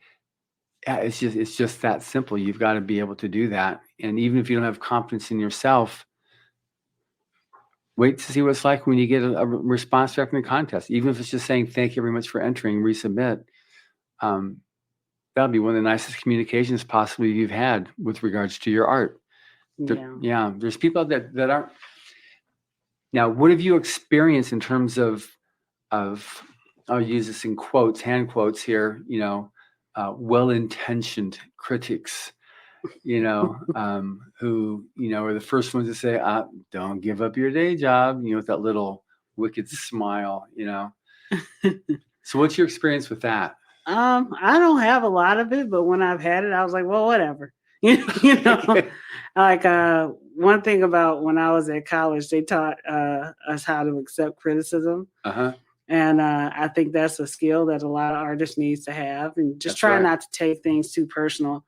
A: it's just that simple. You've got to be able to do that. And even if you don't have confidence in yourself, wait to see what it's like when you get a response back from the contest. Even if it's just saying, thank you very much for entering, resubmit. That'll be one of the nicest communications possibly you've had with regards to your art. There's people that aren't. Now, what have you experienced in terms of I'll use this in quotes, hand quotes here, well-intentioned critics, who, are the first ones to say, don't give up your day job, with that little wicked smile, So what's your experience with that?
B: I don't have a lot of it, but when I've had it, I was like, well, whatever. Like one thing about when I was at college, they taught us how to accept criticism.
A: Uh-huh.
B: And I think that's a skill that a lot of artists needs to have, and just try not to take things too personal.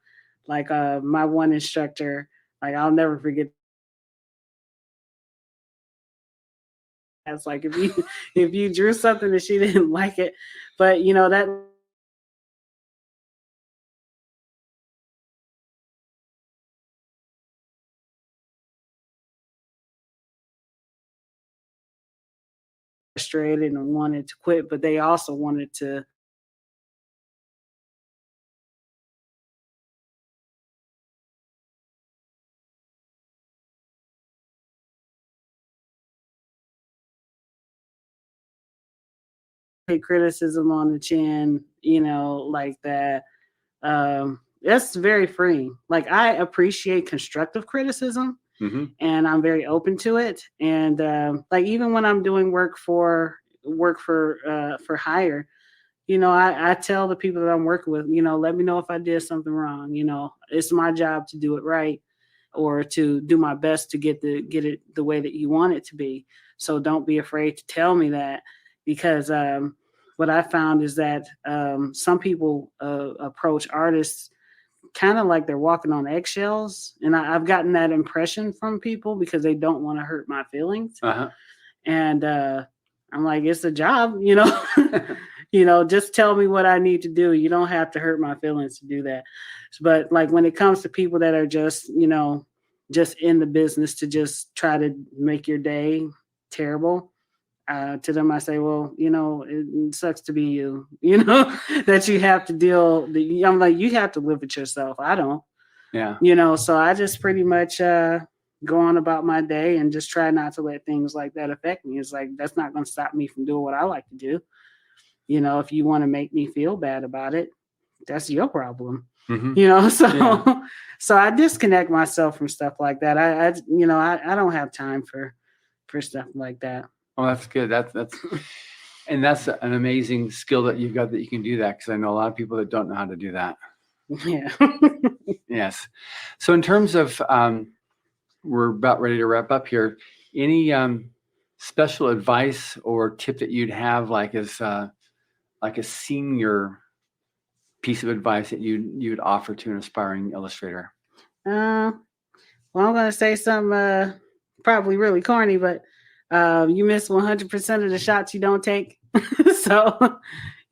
B: Like my one instructor, like I'll never forget. It's like if you drew something and she didn't like it, but that frustrated and wanted to quit, but they also wanted to take criticism on the chin, like that. That's very freeing. Like I appreciate constructive criticism, and I'm very open to it. And like even when I'm doing work for hire, I tell the people that I'm working with, let me know if I did something wrong. It's my job to do it right, or to do my best to get it the way that you want it to be. So don't be afraid to tell me that, because what I found is that some people approach artists kind of like they're walking on eggshells. And I've gotten that impression from people because they don't want to hurt my feelings.
A: Uh-huh.
B: And I'm like, it's a job, just tell me what I need to do. You don't have to hurt my feelings to do that. But like when it comes to people that are just, just in the business to just try to make your day terrible, to them I say, well, it sucks to be you, that you have to deal. I'm like, you have to live with yourself. I don't.
A: Yeah.
B: So I just pretty much go on about my day and just try not to let things like that affect me. It's like, that's not going to stop me from doing what I like to do. If you want to make me feel bad about it, that's your problem. So I disconnect myself from stuff like that. I don't have time for stuff like that.
A: Oh, that's good. That's and that's an amazing skill that you've got, that you can do that, because I know a lot of people that don't know how to do that.
B: Yeah.
A: Yes. So in terms of, we're about ready to wrap up here. Any special advice or tip that you'd have, like as like a senior piece of advice that you'd offer to an aspiring illustrator?
B: Well, I'm going to say something probably really corny, but you miss 100% of the shots you don't take. So,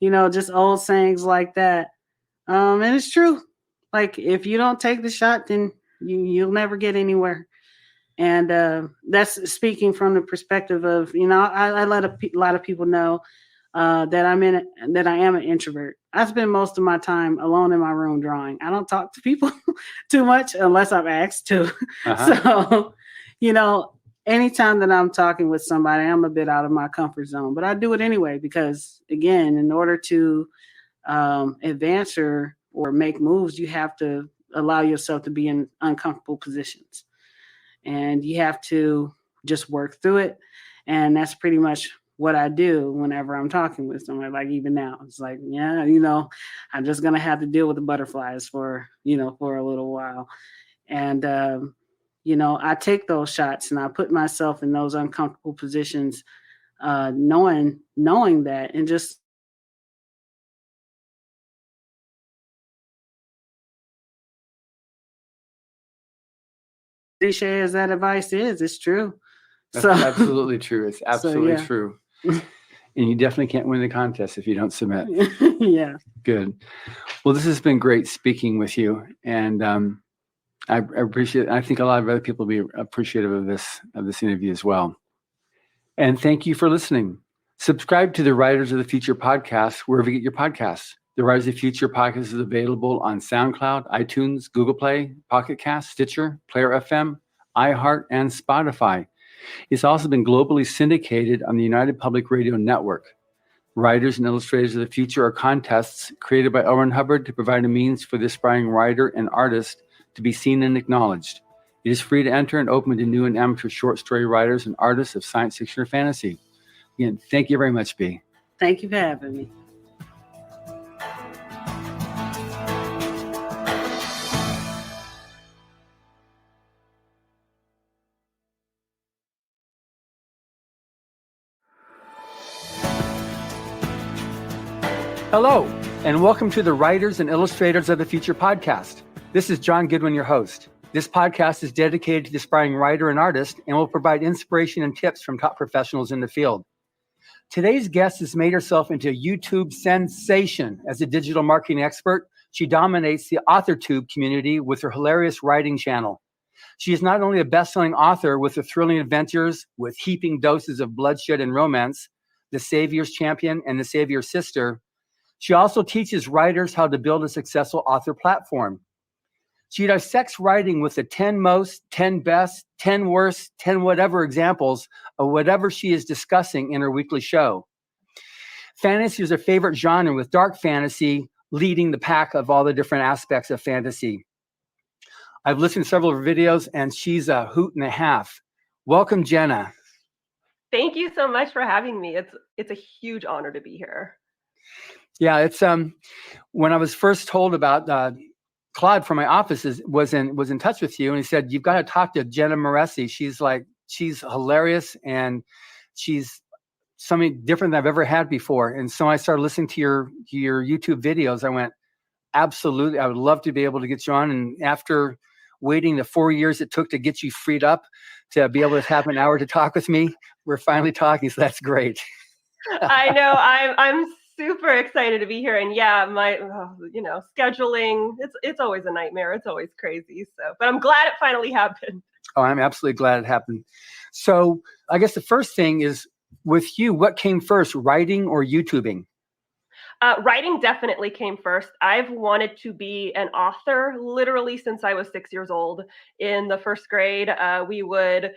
B: just old sayings like that. And it's true. Like if you don't take the shot, then you'll never get anywhere. And that's speaking from the perspective of, I let a lot of people know that I am an introvert. I spend most of my time alone in my room drawing. I don't talk to people too much unless I'm asked to. So, anytime that I'm talking with somebody, I'm a bit out of my comfort zone, but I do it anyway because, again, in order to advance or make moves, you have to allow yourself to be in uncomfortable positions, and you have to just work through it. And that's pretty much what I do whenever I'm talking with someone. Like even now, it's like, yeah, I'm just gonna have to deal with the butterflies for a little while. And I take those shots and I put myself in those uncomfortable positions, knowing that, and just cliche as that advice is, it's true.
A: That's absolutely true. It's absolutely
B: yeah.
A: true. And you definitely can't win the contest if you don't submit.
B: Yeah.
A: Good. Well, this has been great speaking with you. And I appreciate it. I think a lot of other people will be appreciative of this interview as well. And thank you for listening. Subscribe to the Writers of the Future podcast wherever you get your podcasts. The Writers of the Future podcast is available on SoundCloud, iTunes, Google Play, Pocket Cast, Stitcher, Player FM, iHeart, and Spotify. It's also been globally syndicated on the United Public Radio Network. Writers and Illustrators of the Future are contests created by L. Ron Hubbard to provide a means for the aspiring writer and artist to be seen and acknowledged. It is free to enter and open to new and amateur short story writers and artists of science fiction or fantasy. Again, thank you very much, Bea.
B: Thank you for having me.
A: Hello, and welcome to the Writers and Illustrators of the Future podcast. This is John Goodwin, your host. This podcast is dedicated to the aspiring writer and artist and will provide inspiration and tips from top professionals in the field. Today's guest has made herself into a YouTube sensation. As a digital marketing expert, she dominates the AuthorTube community with her hilarious writing channel. She is not only a best-selling author with her thrilling adventures with heaping doses of bloodshed and romance, The Savior's Champion and The Savior's Sister, she also teaches writers how to build a successful author platform. She dissects writing with the 10 most, 10 best, 10 worst, 10 whatever examples of whatever she is discussing in her weekly show. Fantasy is her favorite genre, with dark fantasy leading the pack of all the different aspects of fantasy. I've listened to several of her videos, and she's a hoot and a half. Welcome, Jenna.
C: Thank you so much for having me. It's a huge honor to be here.
A: Yeah, it's when I was first told about Claude from my office was in touch with you, and he said, you've got to talk to Jenna Moresi. She's hilarious, and she's something different than I've ever had before. And so I started listening to your YouTube videos. I went, absolutely, I would love to be able to get you on. And after waiting the 4 years it took to get you freed up to be able to have an hour to talk with me, we're finally talking. So that's great.
C: I know. I'm super excited to be here. And yeah, my scheduling, it's always a nightmare. It's always crazy. So, but I'm glad it finally happened.
A: Oh, I'm absolutely glad it happened. So I guess the first thing is, with you, what came first, writing or YouTubing?
C: Writing definitely came first. I've wanted to be an author literally since I was 6 years old. In the first grade, we would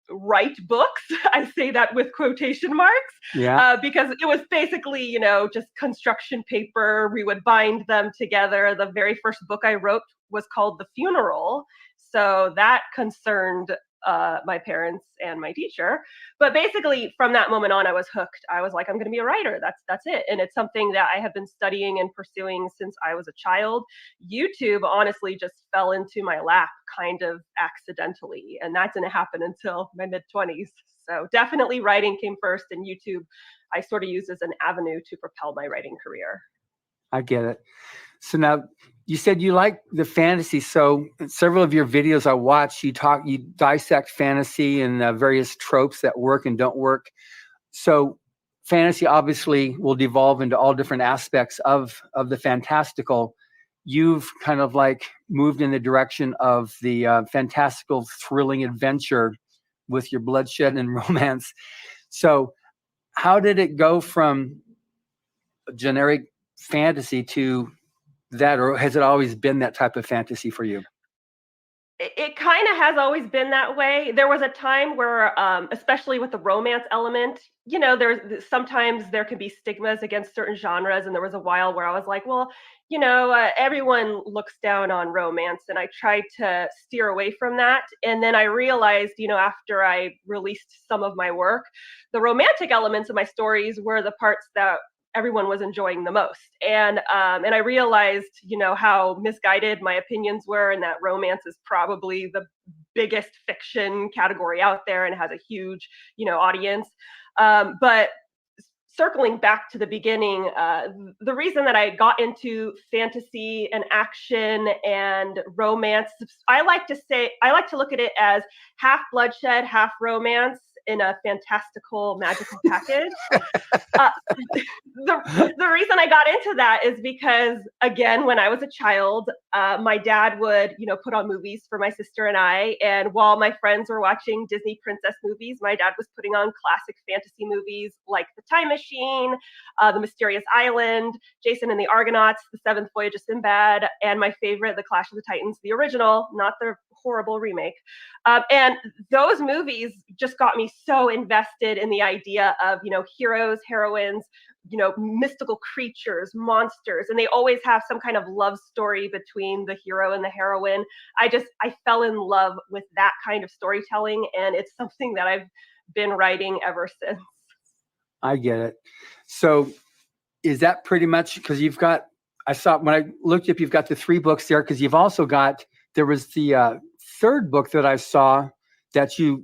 C: write books. I say that with quotation marks, because it was basically, just construction paper. We would bind them together. The very first book I wrote was called The Funeral. So that concerned my parents and my teacher. But basically, from that moment on, I was hooked. I was like, I'm going to be a writer. That's it. And it's something that I have been studying and pursuing since I was a child. YouTube honestly just fell into my lap kind of accidentally. And that didn't happen until my mid-20s. So definitely writing came first, and YouTube I sort of used as an avenue to propel my writing career.
A: I get it. So now, you said you like the fantasy. So in several of your videos I watched, you dissect fantasy and various tropes that work and don't work. So fantasy obviously will devolve into all different aspects of the fantastical. you've kind of like moved in the direction of the fantastical, thrilling adventure with your bloodshed and romance. So how did it go from generic fantasy to that, or has it always been that type of fantasy for you?
C: It kind of has always been that way. There was a time where, especially with the romance element, sometimes there can be stigmas against certain genres. And there was a while where I was like, well, everyone looks down on romance. And I tried to steer away from that. And then I realized, after I released some of my work, the romantic elements of my stories were the parts that everyone was enjoying the most. And I realized, how misguided my opinions were, and that romance is probably the biggest fiction category out there and has a huge, audience. But circling back to the beginning, the reason that I got into fantasy and action and romance, I like to look at it as half bloodshed, half romance in a fantastical, magical package. The reason I got into that is because, again, when I was a child, my dad would, put on movies for my sister and I. And while my friends were watching Disney princess movies, my dad was putting on classic fantasy movies like The Time Machine, The Mysterious Island, Jason and the Argonauts, The Seventh Voyage of Sinbad, and my favorite, The Clash of the Titans, the original, not the horrible remake. And those movies just got me so invested in the idea of, heroes, heroines, mystical creatures, monsters, and they always have some kind of love story between the hero and the heroine. I fell in love with that kind of storytelling, and it's something that I've been writing ever since.
A: I get it. So is that pretty much, because I saw when I looked up, you've got the 3 books there, because you've also got, there was the third book that I saw that you